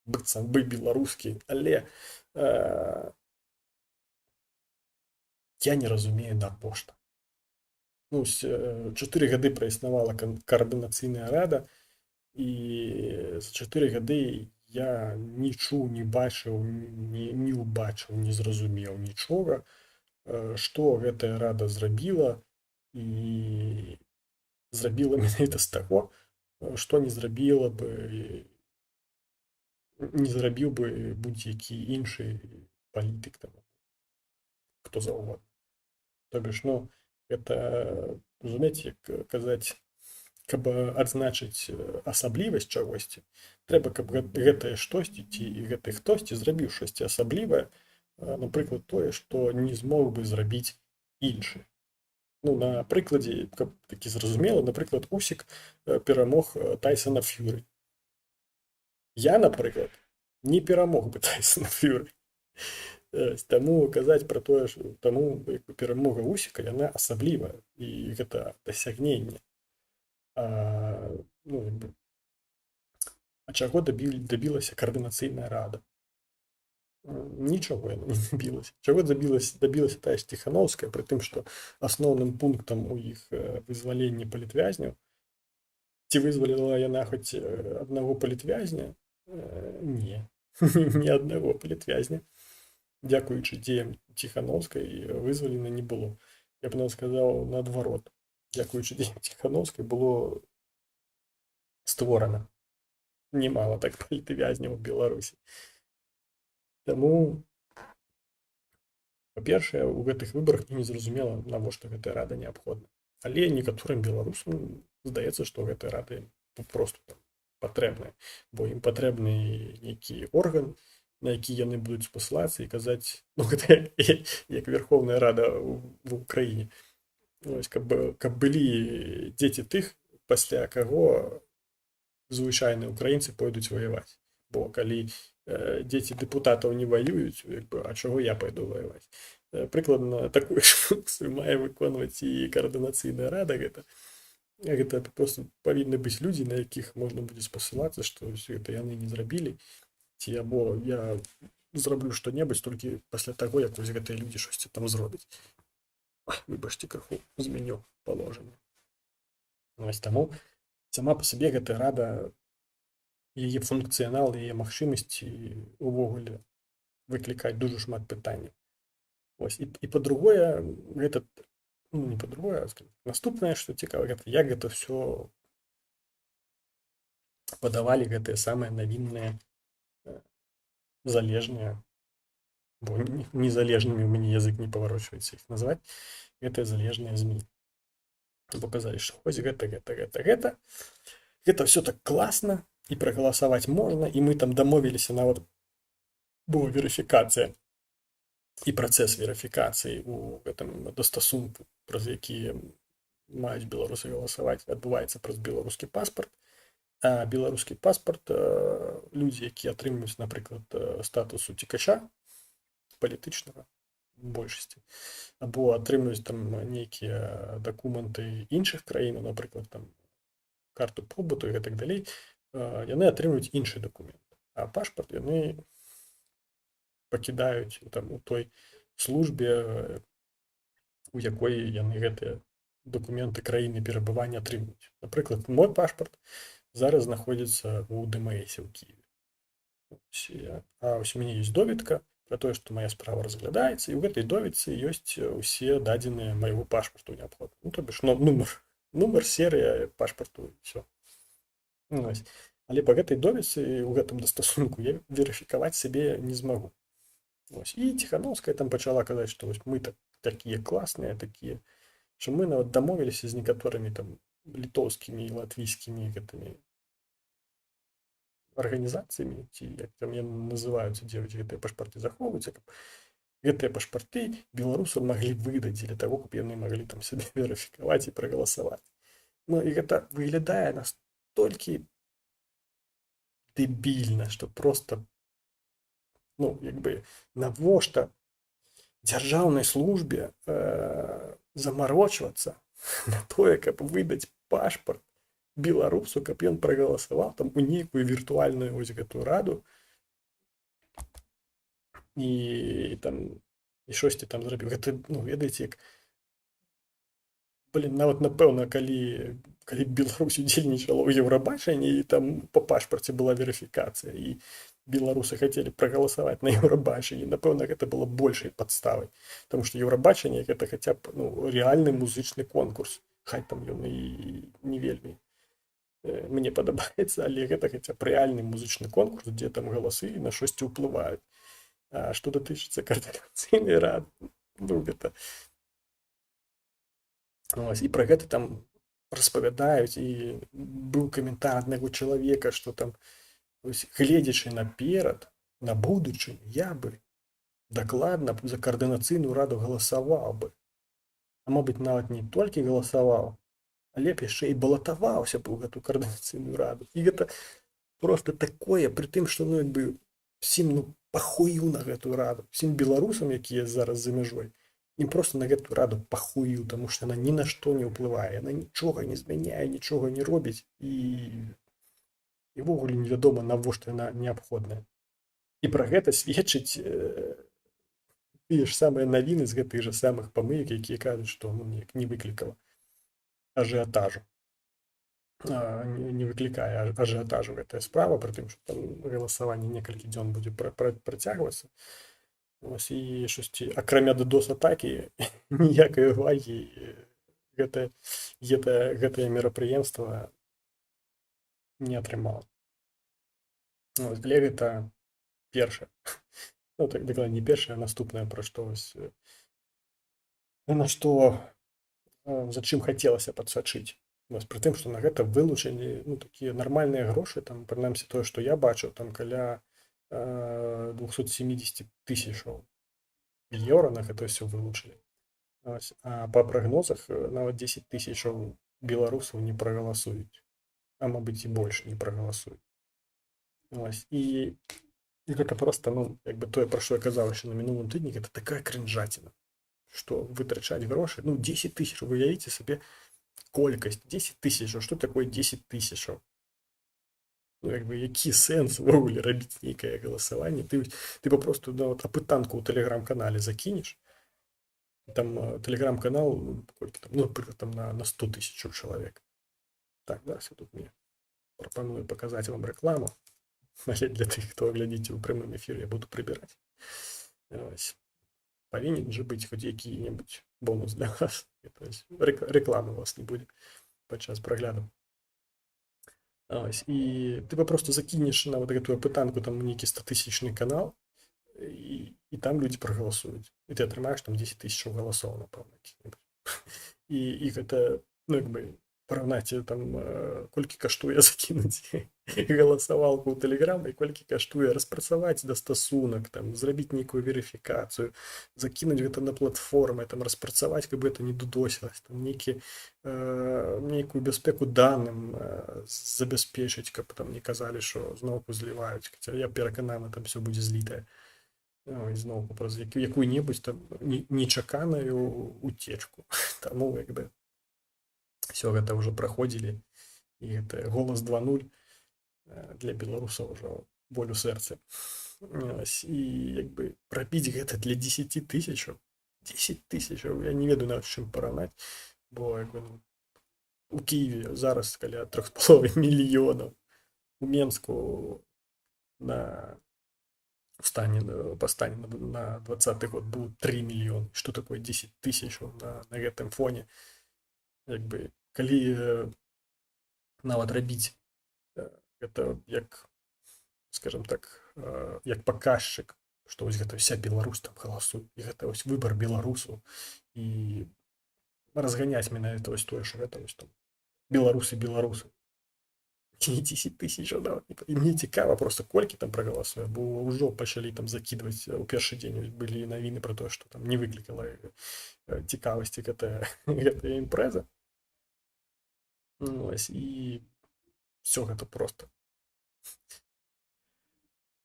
S1: быццам бы беларускі, але я не разумею да пошта. Ну, 4 гады праіснавала каардынацыйная рада, і за 4 гады я не чуў, не бачыў, не ўбачыў, не зразумеў нічога, што гэтая рада зрабіла, і зрабіла менавіта з таго, што не зрабіў бы будь-які іншы палітык, там, хто заўгодна. То бишь, ну, это, разумееце, як казаць, каб адзначыць асаблівасць чагосьці, трэба, каб гэтае штосьці ці гэты хтосьці зрабіў штосьці асаблівае, напрыклад, тое, што не змог бы зрабіць іншы. Ну, на прыкладзе, каб такі зразумела, напрыклад, Усік перамог Тайсона Ф'юры. Я, напрыклад, не перамог бы Тайсона Ф'юры. Таму казаць пра тое, што таму перамога Усіка, яна асаблівая, і гэта дасягненне. Ну, чаго дабілася каардынацыйная рада? Нічого яна не дабілася. Чаго дабілася тая ж Ціханаўская, пры тым, што асноўным пунктам у іх вызваленні палітвязняў, ці вызваліла яна хоць аднаго палітвязня? Не, ні аднаго палітвязня. Дзякуючы дзеям Ціханаўскай вызвалена не было. Я б нават сказаў наадварот. Дзякуючы дзеям Ціханаўскай было створана немало так палітвязняў у Беларусі. Таму, па-першае, у гэтых выбарах не зразумела, навошта гэтая рада неабходна. Але некаторым беларусам здаецца, што гэтая рада папросту патрэбная, бо ім патрэбны нейкі орган, на які яны будуць спасылацца і казаць, ну, гэта як Верховная Рада в Украіне. Каб былі дзеці тых, пасля каго звычайныя украінцы пойдуць ваяваць. Бо калі дзеці дэпутатаў не ваююць, а чаго я пайду ваяваць? Прыкладна такую ж функцыю мае выконваць і каардынацыйная рада. Гэта проста павінны быць людзі, на якіх можна будзе спасылацца, што гэта яны не зрабілі, ці або я зраблю што-небудзь толькі пасля таго, як вось гэтыя людзі штосьці там зробяць. Выбачце, крыху зменю паложанне. Вось таму сама па сабе гэтая рада, яе функцыянал, яе магчымасці увогуле выклікаць дужа шмат пытанняў. Вось, і па-другое, гэта, ну, не па-другое, наступнае, што цікава, гэта як гэта ўсё падавалі гэтыя самыя навінныя залежныя, бо незалежнымі ў мяне язык не паварочваецца іх назваць, гэтыя залежныя ЗМІ. Бо казалі, што вось гэта ўсё так класна, і прагаласаваць можна, і мы там дамовіліся, нават была верыфікацыя і працэс верыфікацыі у гэтым дастасунку, праз які маюць беларусы галасаваць, адбываецца праз беларускі паспарт. А беларускі паспарт, людзі, якія атрымаюць, напрыклад, статус уцекача палітычнага большасці, або атрымаюць там нейкія дакументы іншых краін, напрыклад, там карту побыту і гэтак далей, яны атрымаюць іншы дакумент. А пашпарт яны пакідаюць там у той службе, у якой яны гэтыя дакументы краіны перабывання атрымаюць. Напрыклад, мой пашпарт зараз знаходзіцца ў ДМС у Киеве. А вось у мяне ёсць доведка пра тое, што моя справа разглядаецца, і ў гэтай доведцы ёсць усе дадзеныя майго пашпарту неабходна. Ну, то бишь, нумар, серыя пашпарту, все. Але па гэтай доведцы у гэтым дастасунку я верыфікаваць сябе не змагу. І Ціханаўская там пачала казаць, што мы такія класныя, такія, што мы нават дамовіліся з некаторымі там літоўскімі і латвійскімі гэтымі арганізацыямі, ці як там яны называюцца, дзе гэтыя пашпарты захоўваюцца, каб гэтыя пашпарты беларусам маглі выдаць для таго, каб яны маглі там сябе верыфікаваць і прагаласаваць. Ну і гэта выглядае настолькі дэбільна, што проста, ну, як бы, навошта дзяржаўнай службе замарочвацца на тое, каб выдаць пашпарт беларусу, каб ён прагаласаваў там у нейкую віртуальную вось гэтую раду і там і штосьці там зрабіў. Гэта, ну, ведаеце, як Блін, нават напэўна, калі Беларусь удзельнічала ў Еўрабачанні і там па пашпарце была верыфікацыя і беларусы хацелі прагаласаваць на Еўрабачанні, напэўна, гэта было большай падставай. Таму што Еўрабачанне гэта хаця б рэальны музычны конкурс. Хай там ён і не вельмі мне падабаецца, але гэта хаця б рэальны музычны конкурс, дзе там галасы на штосьці ўплываюць. А што датычыцца каардынацыйнай рады, гэта і пра гэта там распавядаюць, і быў каментар аднаго чалавека, што там гледзячы наперад, на будучыню, я бы дакладна за каардынацыйную раду галасаваў бы. А мабыць, нават не толькі галасаваў, але б яшчэ і балатаваўся б у гэту каардынацыйную раду. І гэта просто такое, пры тым, што всім пахую на гэтую раду, всім беларусам, якія зараз за мяжой, ім просто на гэтую раду пахую, таму што яна ні на што не ўплывае, яна нічога не змяняе, нічога не робіць, і ўвогуле невядома, навошта яна неабходная. І пра гэта сведчыць тыя ж самыя навіны з гэтых жа самых памылак, якія кажуць, што не выклікала ажыятажу. Не выклікае ажыятажу гэтая справа, пры тым, што там галасаванне некалькі дзён будзе працягвацца. І штосьці, акрамя DDoS-атакі, ніякай увагі гэтае мерапрыемства не атрымала. Але гэта першае. Так, дакладна не першае, а наступнае, пра што на што за чым хацелася падсачыць. Пры тым, што на гэта вылучылі такія нармальныя грошы, там, прынамсі тое, што я бачыў, там каля 270 тысячаў еўра на гэта ўсё вылучылі. А па прагнозах нават 10 тысячаў беларусаў не прагаласуюць, а мабыць і больш не прагаласуюць. І гэта проста, тое, пра што я казаў яшчэ на мінулым тыдні, гэта такая крынжаціна, што вытрачаць грошы, 10 тысяч, выявіце сабе колькасць, 10 тысячаў, што такое 10 тысячаў? Які сэнс увогуле рабіць нейкае галасаванне? Ты папросту апытанку ў тэлеграм-канале закінеш, там тэлеграм-канал там на 100 тысячаў чалавек. Так, тут мне прапаную паказаць вам рэкламу, але для тых, хто глядзіце ў прямым эфіры, я буду прыбіраць. Павінен жа быць хоць які-небудзь бонус для вас. Рэкламы у вас не будзе падчас прагляду. І ты папросту закінеш на гэтую апытанку там нейкі 100-тысячны канал, і там людзі прагаласуюць. І ты атрымаеш там 10 тысячаў галасоў, напэўна. І гэта, параўнаць там, колькі каштуе закінуць галасавалку ў тэлеграм, і колькі каштуе распрацаваць дастасунак, там, зрабіць нейкую верыфікацыю, закінуць гэта на платформы, там, распрацаваць, каб гэта не дудосілася, там, нейкую бяспеку даным забяспечыць, каб там не казалі, што зноўку зліваюць. Хаця я перакананы, там все будзе злітае. Зноўку праз якую-небудзь там нечаканую уцечку. Таму, все гэта ўжо праходзілі, і гэта голас 2.0 для беларусаў ўжо боль у сэрцы. І прабіць гэта для 10 тысячаў, 10 тысячаў, я не ведаю нават чым параўнаць, бо у Киеве зараз каля 3,5 мільёнаў, у Менску па стане на 20-й год быў 3 мільёны. Што такое 10 тысячаў на гэтым фоне? Калі нават рабіць гэта як, скажем так, як паказчык, што вось гэта вся Беларусь там галасуе, і гэта вось выбар беларусаў, і разганяць менавіта вось тое, што гэта вось там беларусы. 10 тысячаў нават. І мне цікава проста, колькі там прагаласуе, бо ўжо пачалі там закідваць у першы дзень, былі навіны пра тое, што там не выклікала цікавасці гэтая імпрэза. І все гэта проста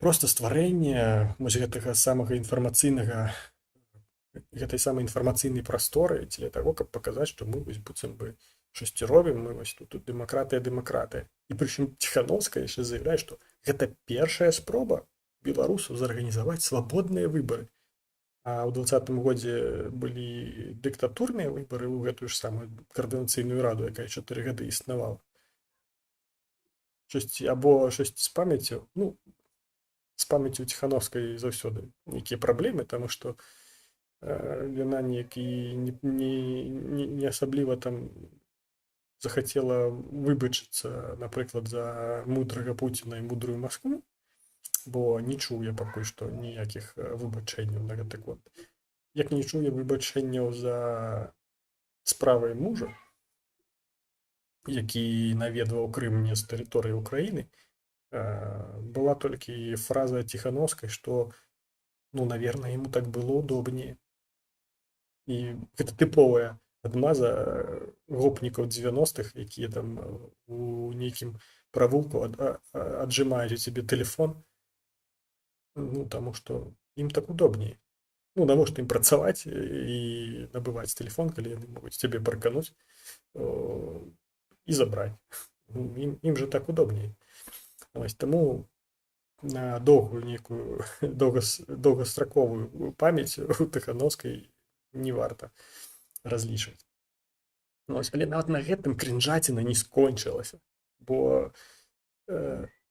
S1: стварэнне гэтага самага інфармацыйнага, гэтай самай інфармацыйнай прасторы дзеля таго, каб паказаць, што мы быццам бы штосьці робім, мы тут дэмакратыя. І прычым Ціхановская яшчэ заявляе, што гэта першая спроба беларусаў зарганізаваць свабодныя выбары. А ў 2020 годзе былі дыктатурныя выбары ў гэтую ж самую каардынацыйную раду, якая 4 гады існавала. Або штосьці з памяццю, ну, з памяццю Ціхановскай заўсёды нейкія праблемы, таму што яна неяк і не асабліва там захацела выбачыцца, напрыклад, за мудрага Пуціна і мудрую Маскву, бо не чуў я пакуль што ніякіх выбачэнняў на гэты конт. Як не чуе выбачэнняў за справай мужа, які наведваў Крым не з тэрыторыі Украіны, была толькі фраза Ціхановскай, што, ну, наверное, ему так было удобнее. І гэта тыповая адмаза гопнікаў 90-х, якія там у нейкім правулку аджымаюць у цябе тэлефон, ну, таму што ім так удобней. Ну, навошта ім працаваць і набываць тэлефон, калі яны могуць цябе паркануць і забраць. Ім же так удобней. Вось, таму на доўгую нейкую доўгастраковую памяць у Тыхановскай не варта разлічваць. Вось, але нават на гэтым крінжаціна не скончылася, бо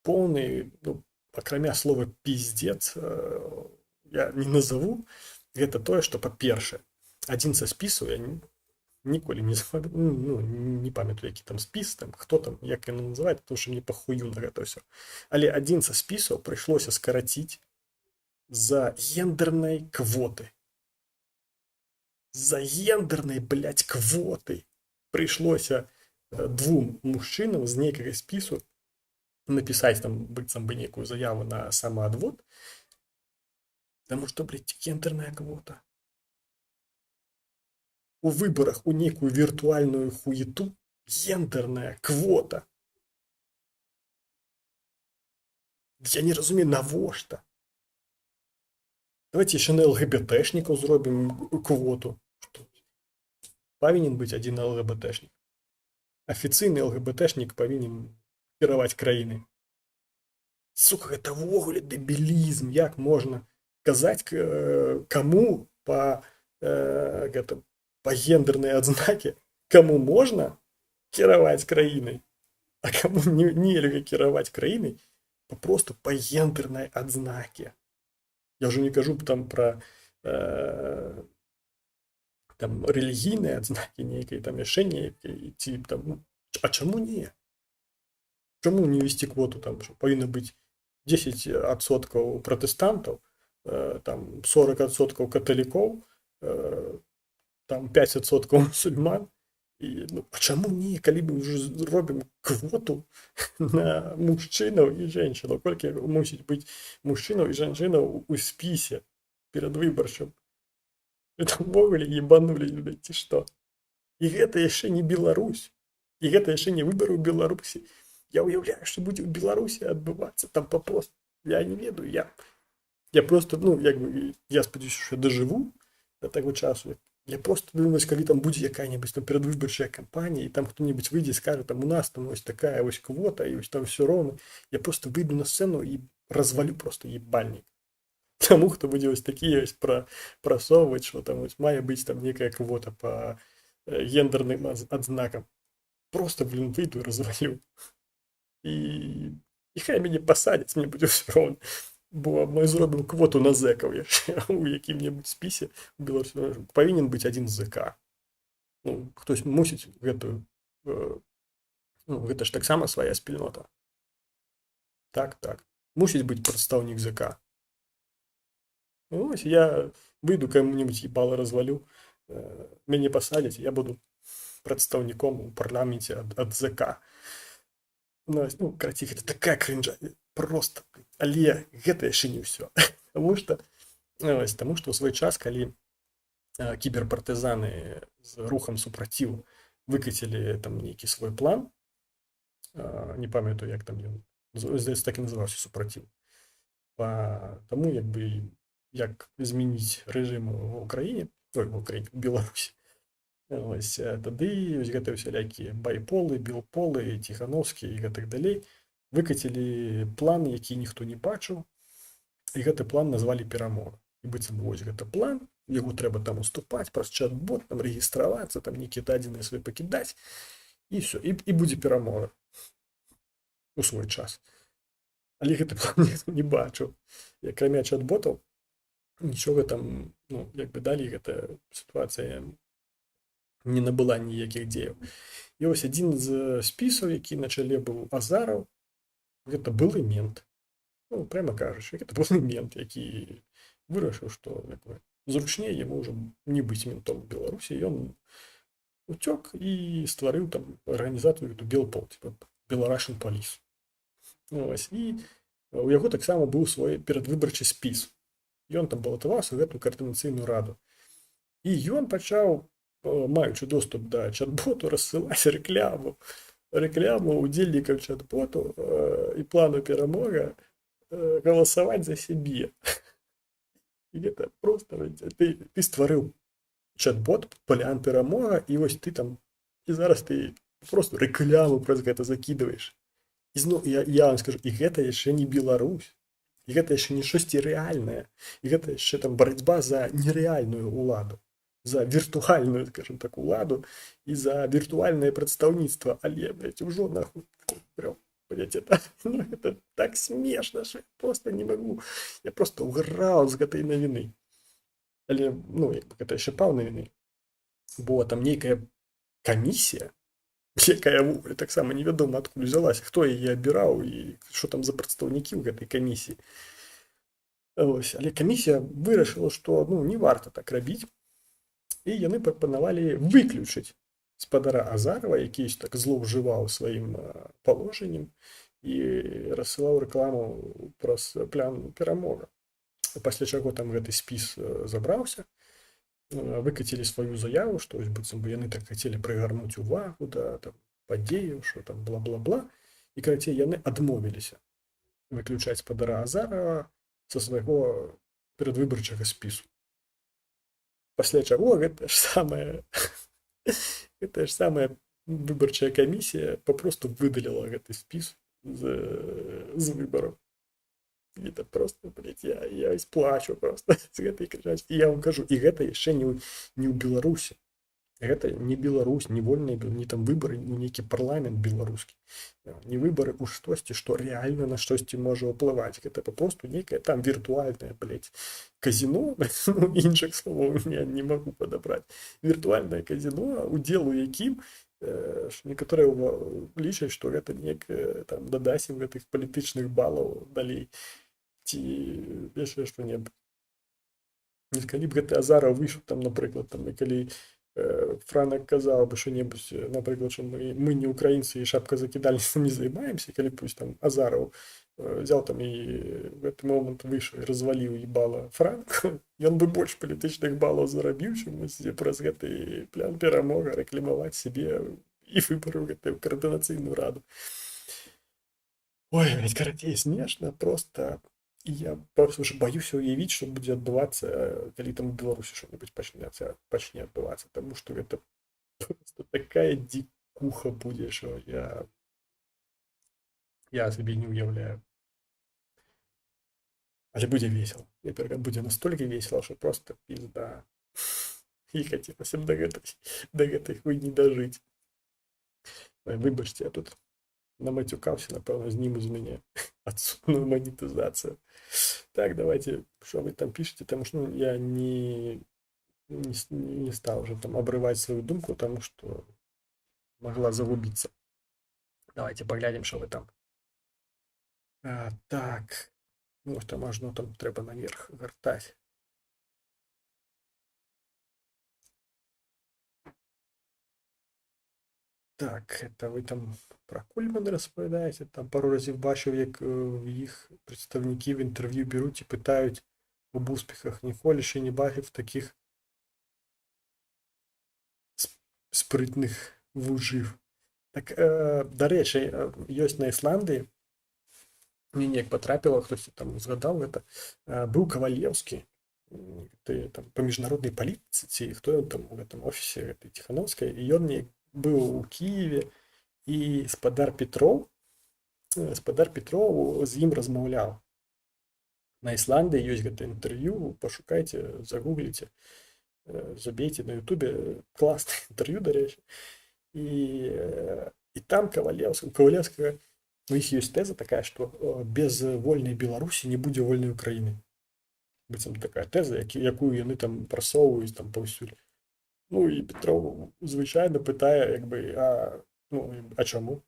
S1: поўны, ну, акрамя слова пиздец, я не назову. Гэта тое, што, па-першае, адзін са спісаў я ніколі не памятаю, які там спіс, там, хто там, як яно называецца, тому што мне пахую на гэта ўсё. Але адзін са спісаў прыйшлося скараціць з-за гендернай квоты. З-за гендернай, блядь, квоты прыйшлося двум мужчынам з нейкага спісу напісаць там быццам бы нейкую заяву на самаадвод, таму што, блядь, гендерная квота. У выбарах у нейкую віртуальную хуету гендерная квота. Я не разумею, навошта. Давайте яшчэ на ЛГБТшнікаў зробім квоту. Павінен быць адзін ЛГБТшнік. Афіцыйны ЛГБТшнік павінен кіраваць краінай. Сука, гэта ўвогуле дэбілізм. Як можна казаць каму па гендернай адзнаке, каму можна кіраваць краінай, а каму нельга кіраваць краінай папросту па гендернай адзнаке. Я ўжо не кажу там пра там рэлігійныя адзнакі нейкай, там яшчэ нейкай, ці там, а чаму не? Чаму не весці квоту, там, што павінна быць 10% пратэстантаў, там 40% каталікоў, там 5% мусульман. І, ну, а чаму не, калі мы ўжо робім квоту на мужчынаў і женщинаў, колькі мусіць быць мужчынаў і жанчынаў у спісе перадвыбарчым? Это ўвогуле ебанулись, блядь, ці што? І гэта яшчэ не Беларусь, і гэта яшчэ не выбары ў Беларусі. Я ўяўляю, што будзе ў Беларусі адбывацца там папросту. Я не ведаю, я просто, ну, як бы, я спадзяюся, што дажыву да таго часу. Я просто думаю, калі там будзе якая-небудзь там перадвыбарчая кампанія, і там хто-небудзь выйдзе і скажа, там у нас там вось такая вось квота, і вось там все роўна, я просто выйду на сцэну і развалю просто ебальнік. Таму, хто будзе вось такія вось прасоўваць, што там вось мае быць там некая квота па гендерным адзнакам. Просто, блин, выйду і развалю. І хай мяне пасадзяць, мне будзе ўсё роўна. Бо мы зробім квоту на зэкаў яшчэ у якім-небудзь спісе у Беларусі. Павінен быць адзін ЗК. Ну, хтось мусіць гэтую, ну, гэта ж таксама свая спільнота. Так. Мусіць быць прадстаўнік ЗК. Ну, вось я выйду кому-нибудь ебало развалю, мяне пасадзяць, я буду прадстаўніком у парламенце ад ЗК. Ну, карацей, гэта такая крынжа. Просто, але гэта яшчэ не ўсё. Таму што ў свой час, калі кіберпартызаны з рухам супраціву выкацілі там нейкі свой план, не памятаю, як там ён, здаецца, так і называўся, супраціў. Таму, як бы, як змяніць рэжым у Украіне, у Беларусі. Вось, тады вось гэтыя ўсялякія байполы, білполы, Ціхановскі і гэтак далей выкацілі план, які ніхто не бачыў, і гэты план назвалі перамога. і быццам вось гэта план, яго трэба там уступаць праз чат-бот, там рэгістравацца, там нейкія дадзеныя свае пакідаць, і все, і будзе перамога у свой час. Але гэты план ніхто не бачыў. І акрамя чат-ботаў нічога там, ну, як бы далей гэта сітуацыя не набыла ніякіх дзеяў. І вось адзін з спісаў, які на чале быў Азараў, гэта былы мент. Ну, прямо кажучы, гэта былы мент, які вырашыў, што зручней яму ўжо не быць ментом у Беларусі. Ён уцёк і стварыў там арганізацыю эту Белпол, типа Беларашын Паліс. Ось, і у яго таксама быў свой перадвыбарчы спіс. Ён там балатаваўся ў гэтую каардынацыйную раду. І ён пачаў, маючы доступ да чат-боту, рассылаць рэкляму удзельнікам чат-боту і плану перамога галасаваць за сябе. І гэта проста, ты стварыў чат-бот, план перамога, і вось ты там, і зараз ты просто рэкляму праз гэта закідваеш. І зноў, я вам скажу, і гэта яшчэ не Беларусь, і гэта яшчэ не штосьці рэальнае, і гэта яшчэ там барацьба за нерэальную ўладу, за віртуальную, скажем так, уладу і за віртуальнае прадстаўніцтва, але, ўжо нахуй, прям, это так смешна, што я просто не магу, я просто ўграў з гэтай навіны. Але, ну, гэта яшчэ паўнавіны, бо там нейкая камісія, якая таксама невядома адкуль узялася, хто яе абіраў і што там за прадстаўнікі ў гэтай камісіі. Ось, але камісія вырашыла, што не варта так рабіць, і яны прапанавалі выключыць спадара Азарова, які так злоўжываў сваім паложаннем і рассылаў рэкламу праз план перамога. Пасля чаго там гэты спіс забраўся, выкацілі сваю заяву, што быццам бы яны так хацелі прыгарнуць увагу да падзеяў, што там бла-бла-бла, і карацей яны адмовіліся выключаць спадара Азарова са свайго перадвыбарчага спісу. Пасля чаго гэта ж самая выбарчая камісія папросту выдаліла гэты спіс з выбараў. Это просто, я плачу просто з гэтай крычаць. І я вам кажу, і гэта яшчэ не ў Беларусі. Гэта не Беларусь, не вольныя, не там выбары, не нейкі парламент беларускі. Не выбары ў штосьці, што рэальна на штосьці можа ўплываць. Гэта папросту нейкае там віртуальнае, казіно, іншых словаў я не магу падабраць. Віртуальнае казіно, удзел у якім некаторыя лічаць, што гэта некае там дадасць ім гэтых палітычных балаў далей. Ці яшчэ што-небудзь. Калі б гэты Азараў выйшаў там, напрыклад, там, і калі Франак казаў бы што-небудзь, напрыклад, што мы не украінцы і шапказакідальніцтвам не займаемся, калі б там Азараў взяў там і в гэты момант выйшаў і разваліў ебала Франка, ён бы больш палітычных балаў зарабіў, чым праз гэты план перамога рэкламаваць сябе і выбары ў гэтую каардынацыйную раду. Ой, карацей, смешна, просто я просто ўжо баюся ўявіць, што будзе адбывацца, калі там у Беларусі што-небудзь пачне адбывацца, таму што гэта просто такая дзікуха будзе, што я сабе не ўяўляю. Але будзе весела. Будзе настолькі весела, што просто пізда. І хацелася б да гэтай хуйні дажыць. Выбачце, я тут намацюкаўся, напэўна, зніму з мяне адсутную манетызацыю. Так, давайте, что вы там пишете, потому что я не стал уже там обрывать свою думку, потому что могла загубиться. Давайте поглядим, что вы там. Так, ну что можно там треба наверх вертать. Так, это вы там про Кульмана розповідаєте, там пару разів бачив, як їх представники в інтерв'ю беруть і питають об успіхах. Ніколи ще не бачив таких спритних вужів. Так, до речі, ёсць на Ісландії, мені як потрапило, хтось там згадав, это, був Ковалевський, там, по міжнародній політиці, хто там в этом офісі Тихановської, і він быў у Киеве, і спадар Петроў з ім размаўляў. На Ісландыі ёсць гэта інтэрв'ю, пашукайце, загугліце, забейце на Ютубе, класнае інтэрв'ю, дарэчы. І там Кавалеўскага, у іх ёсць тэза такая, што без вольнай Беларусі не будзе вольнай Украіны. Быццам такая тэза, якую яны там прасоўваюць там паўсюль. Ну і Петроў звычайна пытае, а чаму?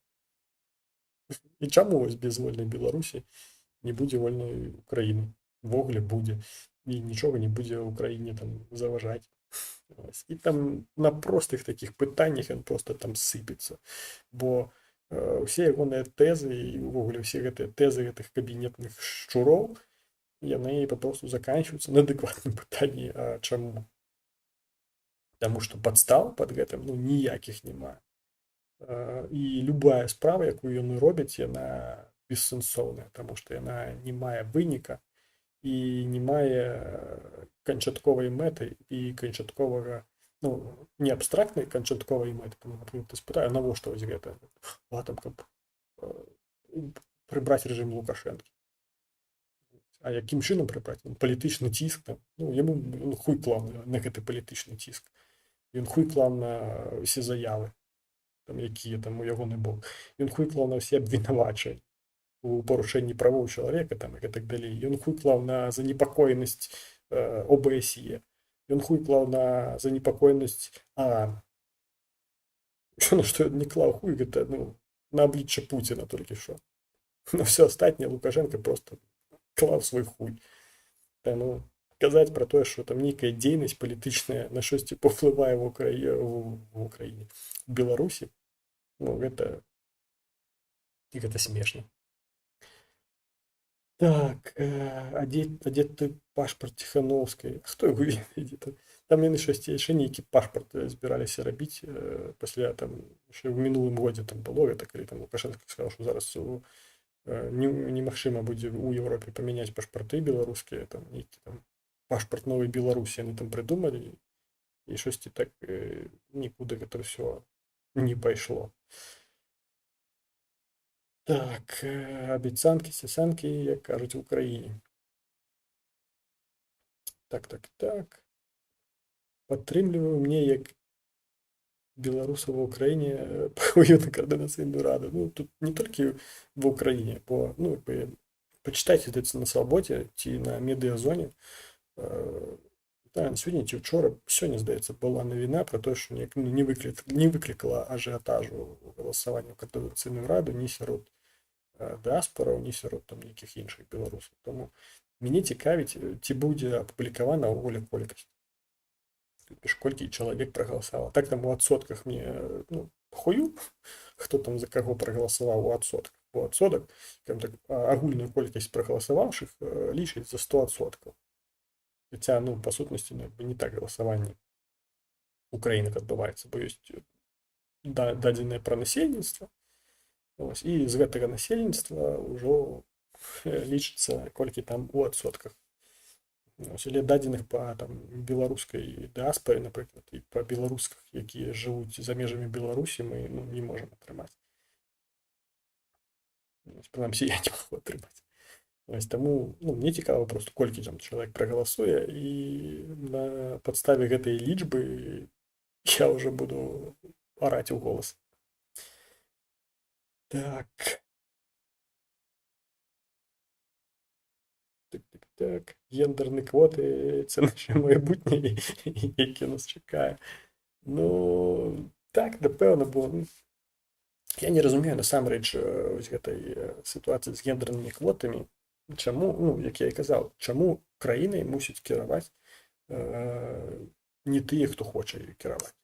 S1: І чаму вось без вольнай Беларусі не будзе вольнай Украіны? Увогуле будзе. І нічога не будзе ў Украіне там заважаць. І там на простых такіх пытаннях ён просто там сыпецца. Бо ўсе ягоныя тэзы і ўвогуле ўсе гэтыя тэзы гэтых кабінетных шчуроў, яны папросту заканчваюцца на адэкватным пытанні, а чаму? Таму што падстаў пад гэтым ніякіх няма. І любая справа, якую яны робяць, яна бессэнсоўная, таму што яна не мае выніка і не мае канчатковай мэты і канчатковага, не абстрактнай канчатковай мэты. Таму, напрыклад, ты спытаю, навошта вось гэта? Там, каб прыбраць рэжым Лукашэнкі. А якім чынам прыбраць? Палітычны ціск, яму хуй клаў на гэты палітычны ціск. Ён хуй клаў на ўсе заявы, якія там у ягоны бок. Ён хуй клаў на ўсе абвінавачванні у парушэнні правоў чалавека і гэтак далей. Ён хуй клаў на занепакоенасць ОБСЕ. Ён хуй клаў на занепакоенасць АРАН. Што ён не клаў хуй, гэта на аблічча Пуціна толькі што. На ўсё астатняе Лукашенко просто клаў свой хуй. Таму казаць пра тое, што там нейкая дзейнасць палітычная на штосьці паўплывае в Украіне, в Беларусі, гэта смешна. Так, а дзе ты пашпарт Ціхановскай? Хто яго ведае? Там яны яшчэ нейкі пашпарт збіраліся рабіць пасля там яшчэ ў мінулым годзе там было гэта, калі там Лукашенко сказаў, што зараз немагчыма будзе ў Еўропе памяняць пашпарты беларускія, там нейкі там пашпарт новай Беларусі яны там прыдумалі і штосьці так нікуды гэта ўсё не пайшло. Так, абяцанкі, сясанкі, як кажуць у Украіне. Так. Падтрымліваю мне як беларусаў ва ўкраіне пахую на каардынацыйную раду. Тут не толькі ва ўкраіне, бо пачытайце на Свабодзе ці на медыязоне. Сёння ці ўчора, сёння, здаецца, была навіна пра тое, што не выклікала ажыятажу галасавання ў каардынацыйную раду ні сярод дыаспараў, ні сярод там нейкіх іншых беларусаў. Таму мяне цікавіць, ці будзе апублікавана ўвогуле колькасць. Колькі чалавек прагаласаваў. Так там у адсотках мне хую, хто там за каго прагаласаваў у адсотках. Бо адсотак, агульную колькасць прагаласаваўшых лічыць за 100%. Хаця, па сутнасці, не так галасаванне ў краінах адбываецца, бо ёсць дадзенае пра насельніцтва, і з гэтага насельніцтва ўжо лічыцца колькі там у адсотках. Але дадзеных па беларускай дыаспары, напрыклад, і па беларусках, якія жывуць за межамі Беларусі, мы не можам атрымаць. Прынамсі, я не магу атрымаць. Таму мне цікава проста, колькі там чалавек прагаласуе, і на падставе гэтай лічбы я ўжо буду араць у голас. Так. Гендерні квоти – це наше майбутнє, яке нас чекає. Так, напевно, бо я не розумію насамрэч ось гэтай ситуації з гендерними квотами. Чаму, як я і казав, чаму країною мусять кіраваць не тыя, хто хоче її кіраваць.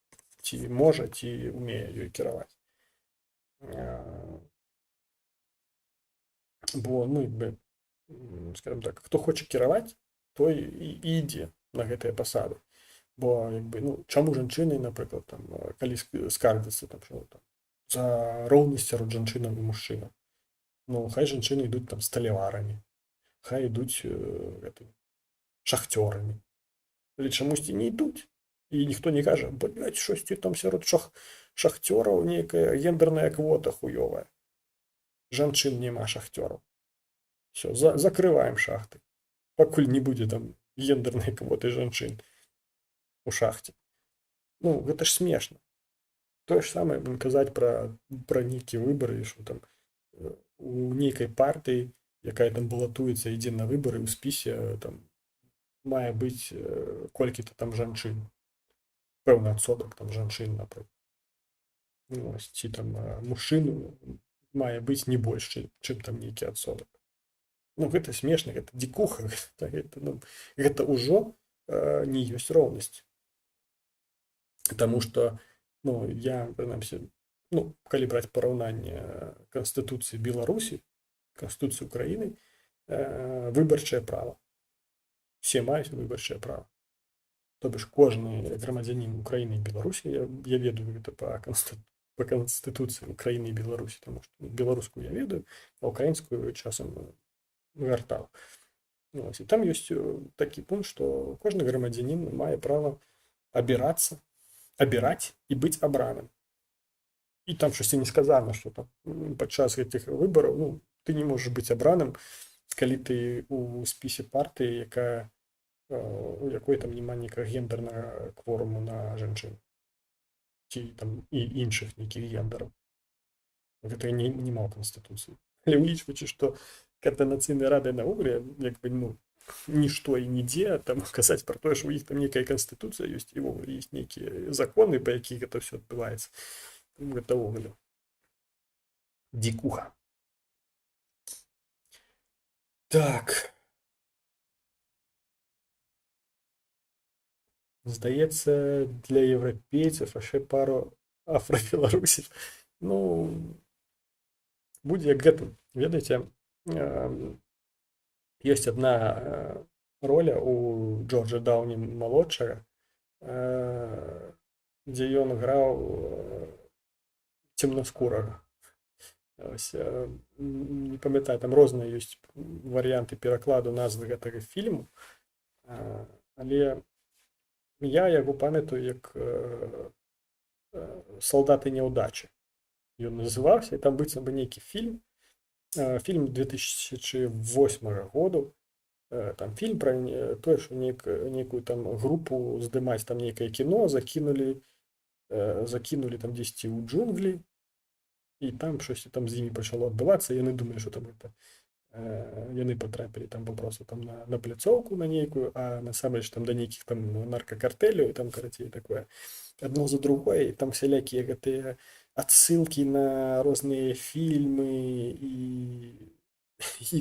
S1: Ці може, ці вміє її кіраваць. Бо, скажем так, хто хоче кіраваць, той і ідзе на гэтыя пасады. Бо, чаму жанчыны, напрыклад, калі скардзяцца, за роўнасць сярод жанчынаў і мужчынаў. Хай жанчыны ідуць сталяварамі, хай ідуць шахцёрамі. Але чамусьці не ідуць. І ніхто не кажа, блядь, штосьці там сярод шахцёраў нейкая гендерная квота хуёвая. Жанчын няма шахцёраў. Все, закрываем шахты. пакуль не будзе там гендернай квоты жанчын у шахце. Ну, гэта ж смешна. Тое ж самае будем казаць пра нейкія выбары, што там у нейкай партыі, якая там балатуецца, ідзе на выбары, у спісе там мае быць колькі-то там жанчын, пэўны адсотак там жанчын, напрыклад. Ну, ці там мужчын мае быць не больш, чым там нейкі адсотак. Ну, гэта смешна, гэта дзікуха, гэта ўжо не ёсць роўнасць. Таму што, ну, я, прынамсі, ну, калі браць параўнанне Канстытуцыі Беларусі, Канстытуцыі Украіны, выбарчае права. Все маюць выбарчае права. То бишь кожны грамадзянін Украіны і Беларусі, я ведаю гэта па Канстытуцыі Украіны і Беларусі, таму што беларускую я ведаю, а украінскую часам вяртаў. Ну, і там ёсць такі пункт, што кожны грамадзянін мае права абіраць і быць абраным. І там штосьці не сказана, што там падчас гэтых выбараў, ну, ты не можаш быць абраным, калі ты у спісе партыі, у якой там няма нейкага гендернага кворуму на жанчын. Ці там і іншых нейкіх гендераў. Гэта няма ў Канстытуцыі. Але ўлічваючы, што Координаційнай рады наогуле, як бы, ну, нішто і нідзе там казаць пра тое, што ў іх там нейкая канстытуцыя ёсць, і ўвогуле ёсць нейкія законы, па якіх гэта ўсё адбываецца. Гэта ўвогуле дзікуха. Так. Здаецца, для еўрапейцаў яшчэ пару афрабеларусів. Ну, будзе як гэта. Ведаеце, ёсць адна роля у Джорджа Даўні малодшага, дзе ён граў цемнаскурага. Не памятаю, там розныя ёсць варыянты перакладу назвы гэтага фільму, але я яго памятаю як «Салдаты няўдачы». Ён называўся, і там быццам бы нейкі фільм 2008 году. Там фільм пра тое, што нейкую там групу здымаць там нейкае кіно, закінулі там дзесьці ў джунглі, і там штосьці там з імі пачало адбывацца, яны думалі, што там гэта яны патрапілі там папросту там на пляцоўку на нейкую, а насамрэч там да нейкіх там наркакартэляў, і там, карацей, такое адно за другое, і там всялякія гэтыя адсылкі на розныя фільмы, і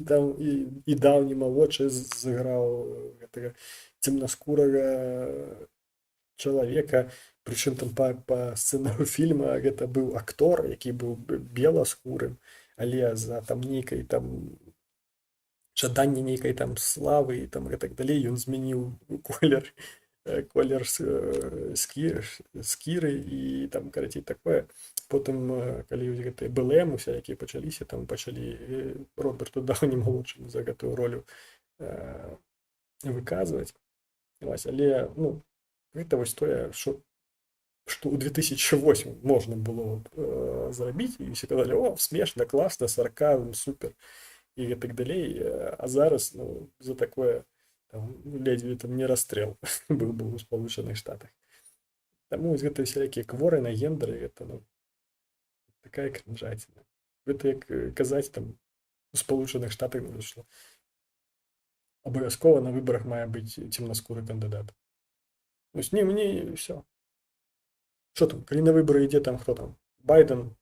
S1: там і Даўні малодшы зыграў гэтага цемнаскурага чалавека, прычым там па сцэнарыю фільма гэта быў актор, які быў беласкурым, але за там нейкай там жаданне нейкай там славы і там гэтак далей ён змяніў колер скіры і там, карацей, такое. Потым, калі гэтыя БЛМ усялякія пачаліся, там пачалі Роберту Даўні малодшаму за гэтую ролю выказваць. Але, ну, гэта вось тое, што ў 2008 можна было зрабіць, і ўсе казалі: «О, смешна, класна, сарказм, супер», і гэтак далей. А зараз, ну, за такое там ледзьве там не расстрэл быў у Спалучаных Штатах. Таму вось гэта всялякія кворы на гендеры, гэта, ну, такая крынжаціна. Гэта як казаць там у Спалучаных Штатах, што абавязкова на выбарах мае быць цемнаскуры кандыдат. Вось не, мне ўсё. Што там, калі на выбары ідзе там хто там? Байден,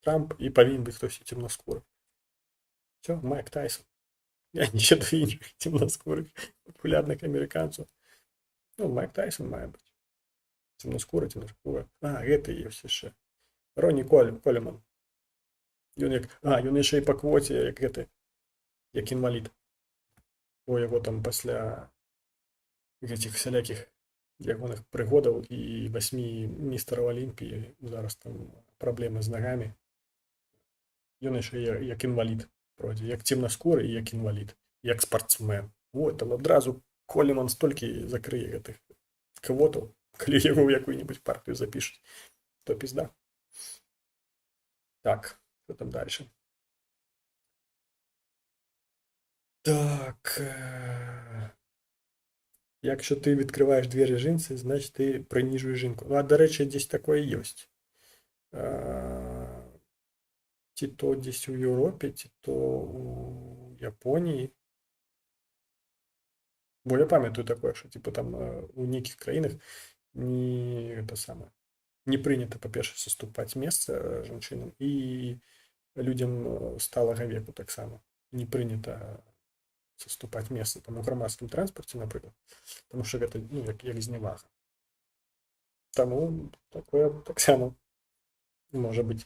S1: Трамп, і павінен быць хтось цемнаскуры. Всё, Майк Тайсон. Я не ведаю іншых цемнаскурых папулярных амерыканцаў. Ну, Майк Тайсон мае быць. Цемнаскуры. А, гэта ёсць яшчэ. Ронні Колеман. Ён яшчэ і па квоце, як гэты, як інвалід. У яго там пасля гэтых всялякіх ягоных прыгодаў і 8 містараў Алімпіі зараз там праблемы з нагамі. Ён яшчэ як інвалід пройдзе, як цемнаскуры і як інвалід, як спартсмен. Вот, там адразу Колеман столькі закрые гэтых квотаў, калі яго ў якую-небудзь партыю запішуць, то пізда. Так, що там дальше? Так... Якщо ти відкриваєш двері жінці, значить ти принижуєш жінку. Ну, а до речі, десь таке є. Ті то десь у Європі, ті то у Японії. Бо я пам'ятаю таке, що типу, там у деяких країнах не прийнято, по-перше, заступати місце жінкам, і людям сталого віку так само. Не прийнято заступати місце там, у громадському транспорті, наприклад, тому що це ну, як зневага. Тому таке так само може бути.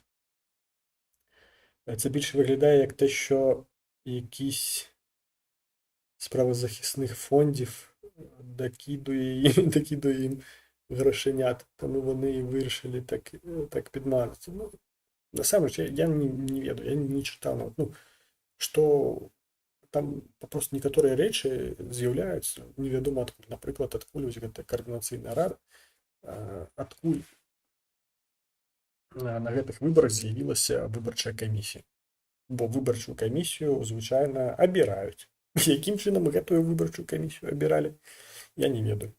S1: Це більше виглядає як те, що якісь з правозахисних фондів докидує їм грошенят, тому вони вирішили так підмазати. Ну, на самом деле, я не ведаю, я не читав, ну, що там просто некоторые речі з'являються, невідомо откуда. Наприклад, откуль гэта координаційна рада, откуль на гэтых выборах з'явілася выбарчая камісія. Бо выбарчую камісію, звычайна, абіраюць. Якім чынам гэтую выбарчую камісію абіралі, я не ведаю.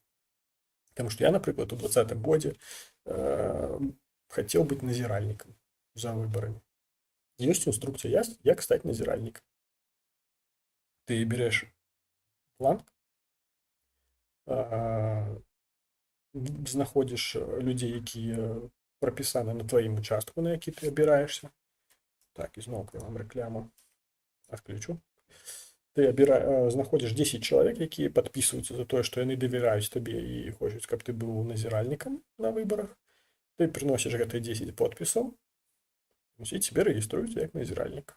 S1: Потому что я, напрыклад, у 2020 годзе хотел быть назиральником за выборами. Есть инструкция, як стать назиральником. Ты берешь бланк, знаходишь людей, якія прописаны на твоим участку, на які ты абіраешься. Так, і знову я вам рекламу отключу. Ты знаходишь 10 человек, які подписываются за то, что яны давяраюць табе і хочуць, каб ты быў назіральнікам на выборах. Ты приносишь гэтыя 10 подпісаў, і тебе рэгіструюць як назіральнік.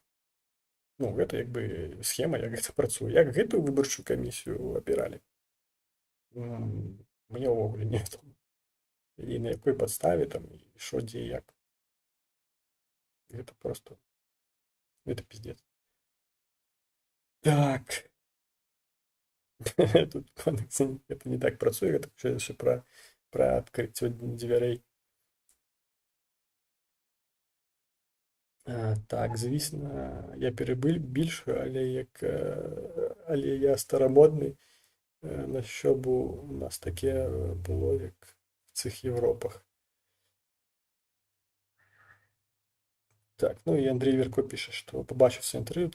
S1: Ну, гэта як бы схема, як гэта працуе. Як гэтую выбарчую камісію абіралі? Мне ўвогуле не вядома. І на якой падставе там, і што, дзе, як. Гэта просто... Это пиздец. Так. Тут это не так працуе, гэта яшчэ пра адкрыццё дзвярэй. Так, звісно, я перебільшую, але я старомодний, на щоб у нас таке було, як в цих Європах. Так, ну і Андрій Вірко пише, що побачив це інтерв'ю,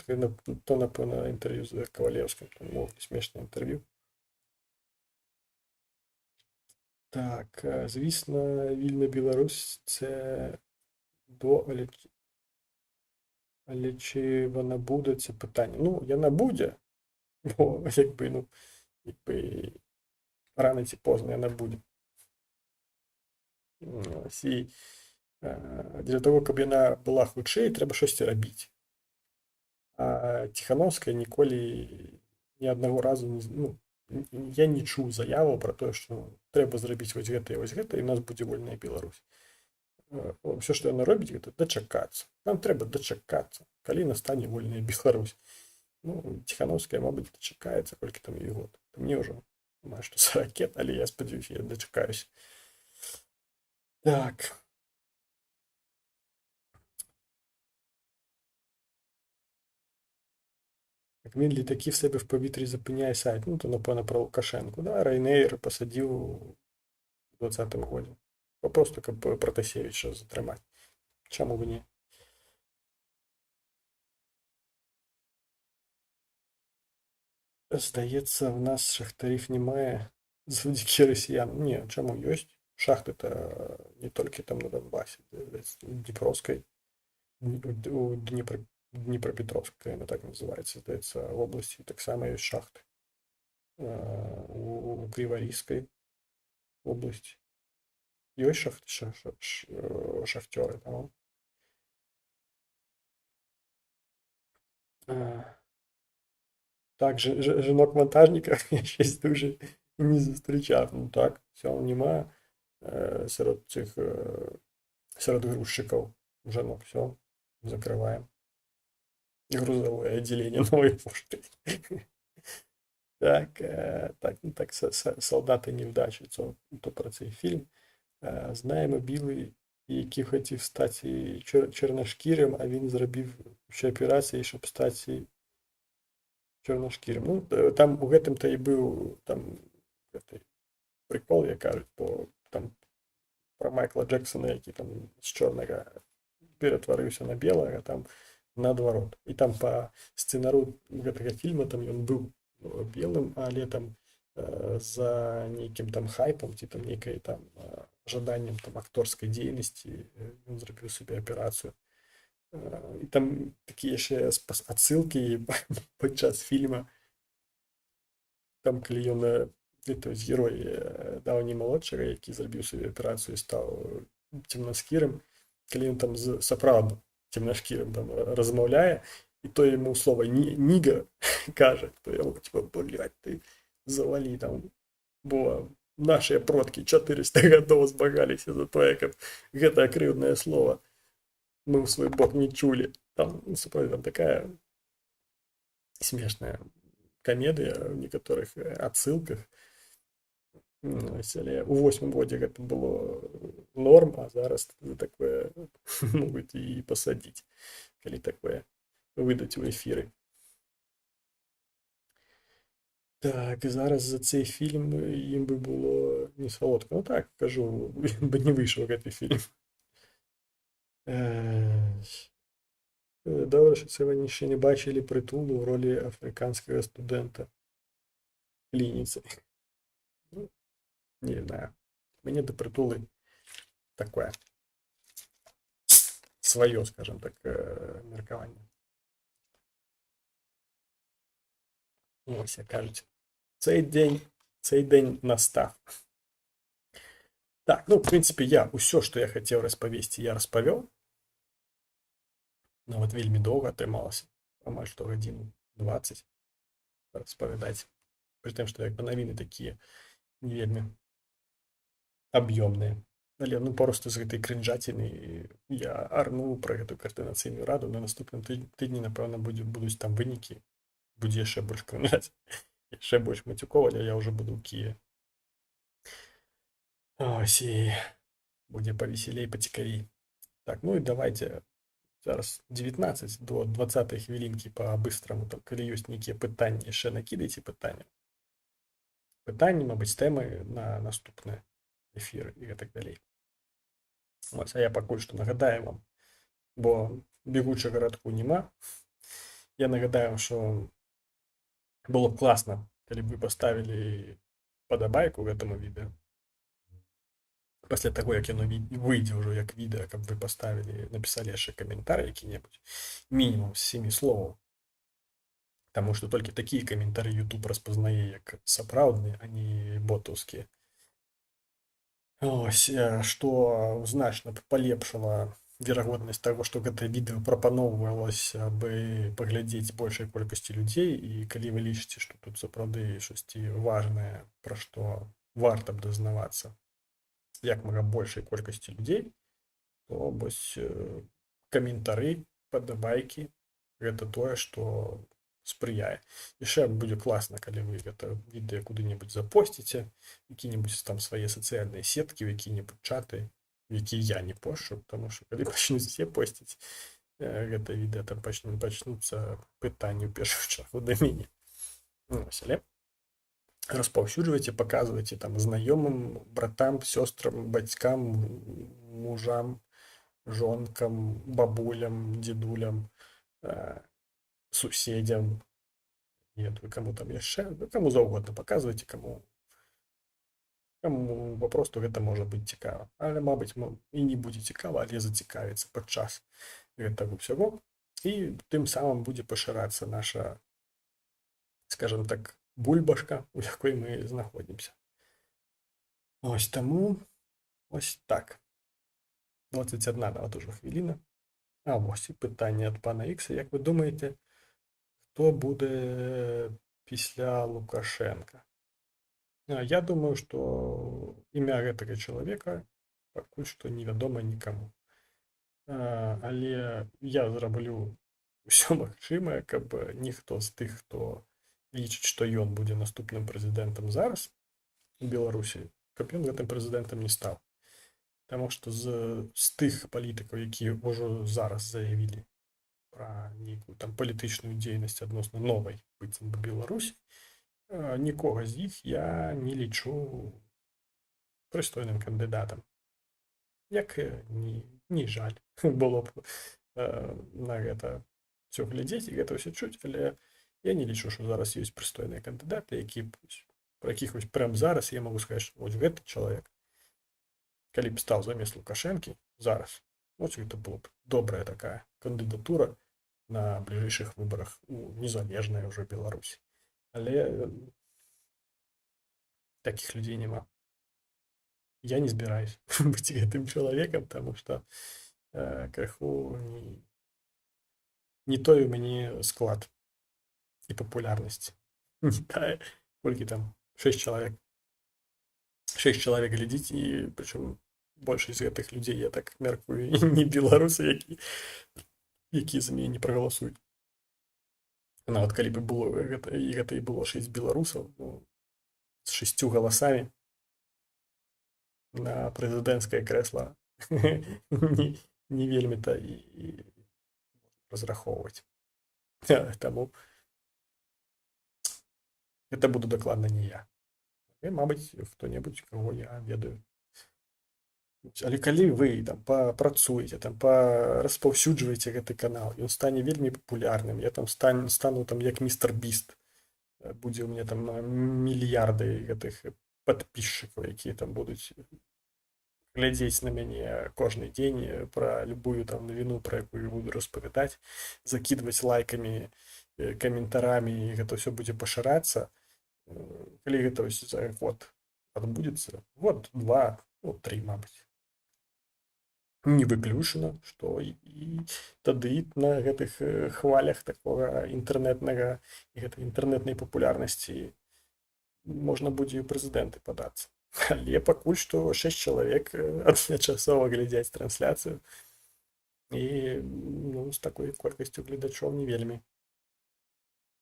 S1: то, напевно, інтерв'ю з Ковалєвським, там було смішне інтерв'ю. Так, звісно, вільна Білорусь – це але чи вона буде, це питання. Ну, вона буде, бо якби рано чи поздно вона буде. Ось, і для того, каб яна была хутчэй, трэба штосьці рабіць. А Ціхановская ніколі ні аднаго разу я не чуў заяву пра тое, што трэба зрабіць вось гэта, і у нас будзе вольная Беларусь. Все, што яна робіць, гэта дачакацца. Нам трэба дачакацца, калі настане вольная Беларусь. Ну, Ціхановская, мабыць, дачакаецца, колькі там ёй год. Мне ўжо мае што 40 лет, але я спадзяюся, я дачакаюся. Так. Як він літаки в себе в повітрі зупиняє сайт, ну, то, напевно, про Лукашенку, да, Ryanair посадив у 2020 году. Просто как Протасевича затримати. Чому б ні? Здається, в нас шахтарів немає завдяки росіянам. Ні, чому є? Шахти-то не тільки там на Донбасі, у Дніпровській, у Дніпропетровській, вона так називається, здається, в області так само є шахти. У Криворізькій області. Є шахтери там. Так, жінок-монтажників я щось дуже не зустрічав. Ну так, цього немає серед грузчиків жінок. Все, закриваємо. Грузовое отделение новой пошты. Так, солдати невдачі, то про цей фільм. Знаємо білий, який хотів стати чорношкірим, а він зробив ще операції, щоб стати чорношкірим. Ну, там у гэтым-то і быў там гэты прикол, як кажуць, бо там пра Майкла Джексона, які там з чорнага ператварыўся на белага, там наадварот. І там па сцэнару гэтага фільма там ён быў белым, але там за нейкім там хайпам ці там нейкай там жаданнем там акторскай дзейнасці ён зрабіў сабе аперацыю. І там такія яшчэ адсылкі падчас фільма, там калі ён герой Даўні малодшага, які зрабіў сабе аперацыю і стаў цемнаскірым, калі ён там з сапраўдным цемнашкірым там размаўляе, і то яму слова ніга кажа, то яму типа, блядь, ты завалі там, бо нашыя продкі 400 гадоў змагаліся за тое, каб гэтае крыўднае слово мы ў свой бок не чулі. Там, сапраўды, там такая смешная камедыя ў некаторых адсылках. Але у 8-м годзе гэта было норм, а зараз такое могуць і пасадзіць, калі такое выдаць у эфіры. Так, зараз за цей фільм ім бы было не салодка. Ну так, кажу, бы не выйшаў гэты фільм. Добра, що це ви ще не бачили Притулу в ролі африканського студента в клініці. Ну, не знаю. Мені до Притули такое своє, скажімо так, міркування. Ось, як кажуть, цей день настав. Так, ну, в принципі, усе, що я хотів розповісти, я розповів. Нават вельмі доўга атрымалася, амаль што гадзіну 20 распавядаць. Пры тым, што як бы навіны такія не вельмі аб'ёмныя. Але ну проста з гэтай крынжаціны я арнуў пра гэтую каардынацыйную раду. На наступным тыдні, напэўна, будуць там вынікі. Будзе яшчэ больш крынжаць, яшчэ больш мацюкоў, але я ўжо буду ў Кіеве. Ось, і будзе павесялей, пацікавей. Так, ну і давайте зараз 19 до 20 хвілінкі па-быстраму, там, калі ёсць нейкія пытанні, яшчэ накідайце пытанні. Пытанні, мабыць, тэмы на наступныя эфіры і гэтак далей. Ось, а я пакуль што нагадаю вам, бо бегучага радку няма. Я нагадаю, што было б класна, калі б вы паставілі падабайку гэтаму відэо. Пасля таго, як яно выйдзе ўжо як відэа, каб вы паставілі, напісалі яшчэ каментар які-небудзь, мінімум з 7 словаў. Таму што толькі такія каментары YouTube распазнае як сапраўдныя, а не ботаўскія. Ось, што значна палепшыла верагоднасць таго, што гэта відэо прапаноўвалася бы паглядзець большай колькасці людзей, і калі вы лічыце, што тут сапраўды штосьці важнае, пра што варта б дазнавацца як мага большай колькасці людзей, то вось каментары, падабайкі, гэта тое, што спрыяе. Яшчэ будзе класна, калі вы гэта відэа куды-небудзь запосціце, які-небудзь там свае сацыяльныя сеткі, у які-небудзь чаты, якія я не пошчу, таму што калі пачнуць все посціць гэта відэа, там пачнуцца пытанні ў першую чаргу да мяне. Але распаўсюджвайце, паказвайце там знаёмым, братам, сёстрам, бацькам, мужам, жонкам, бабулям, дзедулям, суседзям, каму там яшчэ, каму заўгодна паказвайце, каму папросту гэта можа быць цікава. Але, мабыць, і не будзе цікава, але зацікавіцца падчас гэтага ўсяго, і тым самым будзе пашырацца наша, скажем так, бульбашка, у якой мы знаходзімся. Ось таму, ось так. 21 нават ужо хвіліна. А вось і пытанне ад пана Ікса. Як вы думаеце, хто будзе після Лукашенка? Я думаю, што імя гэтага чалавека пакуль што невядома нікаму. Але я зраблю ўсё магчымае, каб ніхто з тых, хто лічыць, што ён будзе наступным прэзідэнтам зараз у Беларусі, каб ён гэтым прэзідэнтам не стаў. Таму што з тых палітыкаў, якія ўжо зараз заявілі пра нейкую там палітычную дзейнасць адносна новай быццам бы Беларусі, нікога з іх я не лічу прыстойным кандыдатам. Як не жаль было б на гэта ўсё глядзець і гэта ўсё чуць, але я не лічу, што зараз ёсць прыстойныя кандыдаты, про якіх вось прям зараз я магу сказаць, што вось гэты чалавек, калі б стаў замест Лукашэнкі зараз, вось гэта была б добрая такая кандыдатура на бліжэйшых выбарах у незалежнай ўжо Беларусі. Але такіх людзей няма. Я не збіраюсь быць гэтым чалавекам, таму што крыху не той у мяне склад і папулярнасць. Не тая, колькі там 6 чалавек. 6 чалавек глядзіць, і прычым большасць з гэтых людзей, я так мяркую, не беларусы, які за мяне не прагаласуюць. Нават калі бы было гэта і было 6 беларусаў, ну, з 6 галасамі на прэзідэнцкае крэсла не вельмі-то і разрахоўваць. Таму гэта буду дакладна не я. І, мабыць, хто-небудзь, каго я ведаю. Але калі вы там працуеце, там распаўсюджваеце гэты канал, ён стане вельмі папулярным, я там стану там як містер Біст, будзе ў мяне там мільярды гэтых падпісчыкаў, якія там будуць глядзець на мяне кожны дзень пра любую там навіну, пра якую буду распавядаць, закідваць лайкамі, каментарамі, і гэта ўсё будзе пашырацца. Калі гэта вось за год адбудзецца, год, 2, ну, 3, мабыць. Не выключана, што і тады на гэтых хвалях такога інтэрнэтнага і гэтай інтэрнэтнай папулярнасці можна будзе ў прэзідэнты падацца. Але пакуль што 6 чалавек адначасова глядзяць трансляцыю, і ну, з такой колькасцю гледачоў не вельмі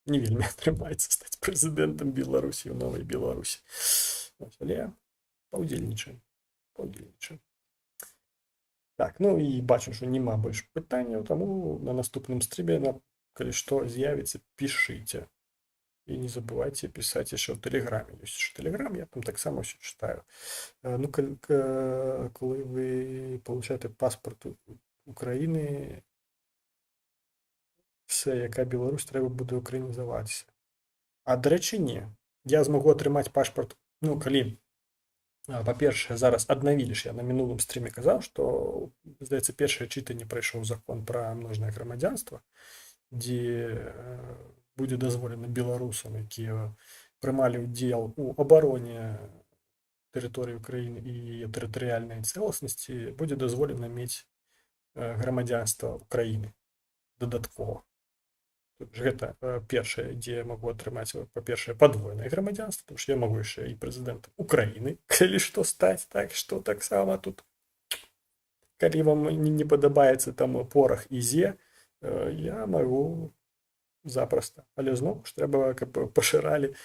S1: атрымаецца стаць прэзідэнтам Беларусі ў новай Беларусі. Але паўдзельнічаем. Так, ну і бачу, што няма больш пытанняў, таму на наступным стріме, калі што з'явіцца, пішыце. І не забывайце пісаць яшчэ ў тэлеграме. Ёсць яшчэ тэлеграм, я там таксама ўсё чытаю. Ну, коли ви получаєте паспорт України, все, яка Білорусь, треба буде українізуватися. А, до речі, ні. Я змогу отримати паспорт, ну, коли, по-перше, зараз аднавілі ж, я на мінулым стріме казав, што, здаецца, першае чытанне прайшоў закон пра множнае грамадзянства, дзе будзе дазволена беларусам, якія прымалі ўдзел у абароне тэрыторыі Украіны і тэрытарыяльнай цэласнасці, будзе дазволена мець грамадзянства Украіны дадаткова. Гэта першае, дзе я магу атрымаць, па-першае, падвойнае грамадзянства, тому што я магу яшчэ і прэзідэнтам Украіны, калі што стаць, так што таксама тут, калі вам не падабаецца там порах і зе, я магу запросто. Але зноў ж трэба, каб пашыралі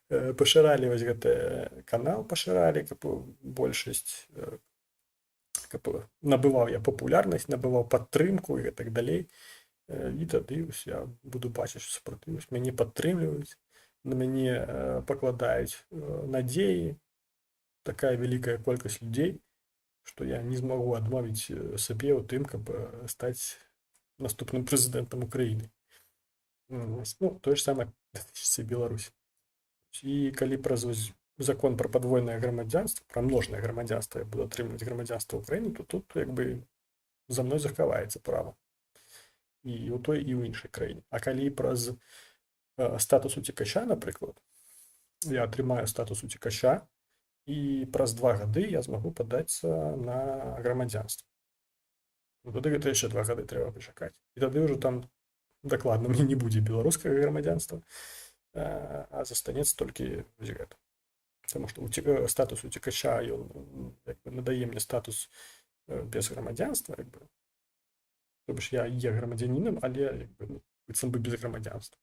S1: вось гэты канал, пашыралі, каб большасць, каб набываў я папулярнасць, набываў падтрымку і гэтак далей. І тады я буду бачыць супрацьлегласць, мяне падтрымліваюць, на мяне пакладаюць надзеі, такая вялікая колькасць людзей, што я не змагу адмовіць сабе ў тым, каб стаць наступным прэзідэнтам Украіны. Ну, тое ж самае датычыцца Беларусі. І калі праз закон пра падвойнае грамадзянства, пра множнае грамадзянства я буду атрымліваць грамадзянства Украіны, то тут як бы за мной захаваецца права. І ў той, і ў іншай краіне. А калі праз статус уцекача, напрыклад, я атрымаю статус уцекача, і праз 2 гады я змагу падацца на грамадзянства. Тады гэта яшчэ 2 гады трэба пачакаць. І тады ўжо там дакладна мне не будзе беларускага грамадзянства, а застанецца толькі вось гэта. Таму што статус уцекача, ён надае мне статус без грамадзянства, як бы. Тобто ж я є громадянином, але быццам бы без грамадзянства.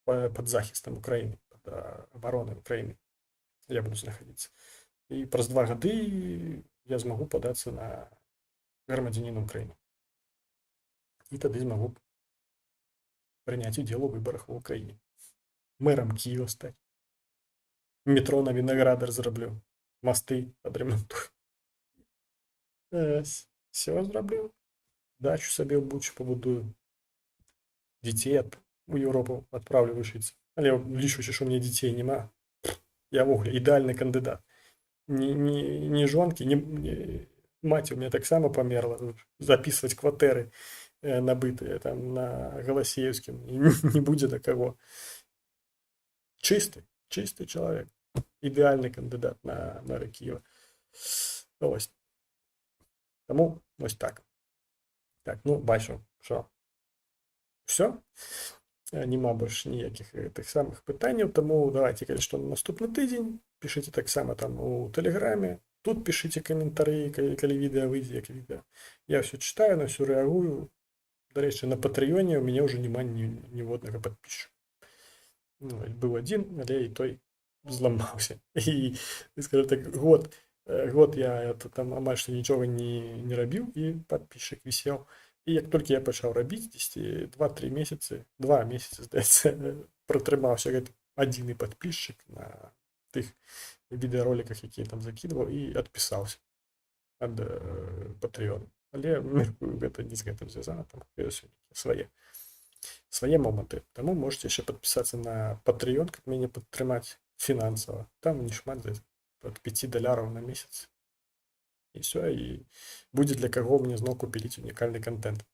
S1: Пад захістам Украіны, пад абаронай Украіны я буду знаходзіцца. І праз 2 гады я змагу падацца на грамадзяніна Украіны. І тады змагу прыняць удзел у выбарах у Украіне. Мэрам Кіева стаць. метро на Виноградар зроблю, мости відремонтую. Все зроблю. Дачу собі в Бучі побудую. Дітей у Європу відправлю вчитися. Але лічучи, що у мене дітей нема, я вугля, ідеальний кандидат. Ні жонки, ні мать у меня так само померла. Записывать квартиры набытые там на Голосеевском не будет до кого. Чистий чоловік. Ідеальний кандидат на мера Києва. Ось. Тому ось так. Так, ну, бачу, що все. Нема більше ніяких тих самих питань, тому давайте, конечно, на наступний тиждень. Пишите так само там у Телеграмі. Тут пишите коментарі, коли відео вийде, як відео. Я все читаю, на все реагую. До речі, на Патреоні у мене вже немає ні одного підписчика. Ну, був один, але і той зламався. І, скажімо так, год я там майже нічого не робив, і підписчик висів. І як тільки я почав робити, десь 2-3 місяці, 2 місяці, здається, протримався один підписчик на тих відеороликах, які я там закидував, і відписався від Patreon. Але міркую, це не з цим зв'язано, там своє моменти. Тому можете ще підписатися на Patreon, як мене підтримати фінансово. Там не шмат, від $5 на місяць. І все, і буде для кого мені знову купити унікальний контент.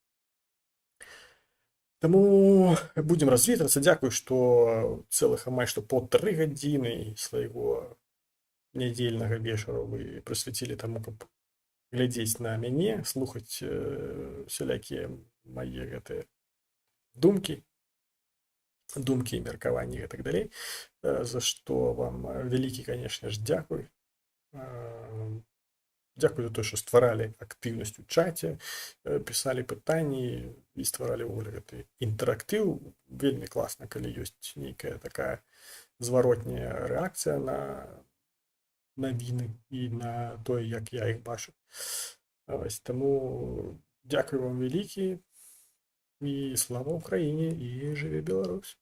S1: Тому будемо розвітуватися. Дякую, що цілих майже 1,5 години свого недільного вечора ви присвятили тому, щоб глядіти на мене, слухати всілякі мої думки і міркування і так далі. За що вам великий, конечно ж, дякую. Дякую за те, що створали активність у чаті, писали питання і створали інтерактив. Вельми класно, коли є нейка така зворотня реакція на новини і на те, як я їх бачу. Ось, тому дякую вам велике, і слава Україні, і живе Білорусь!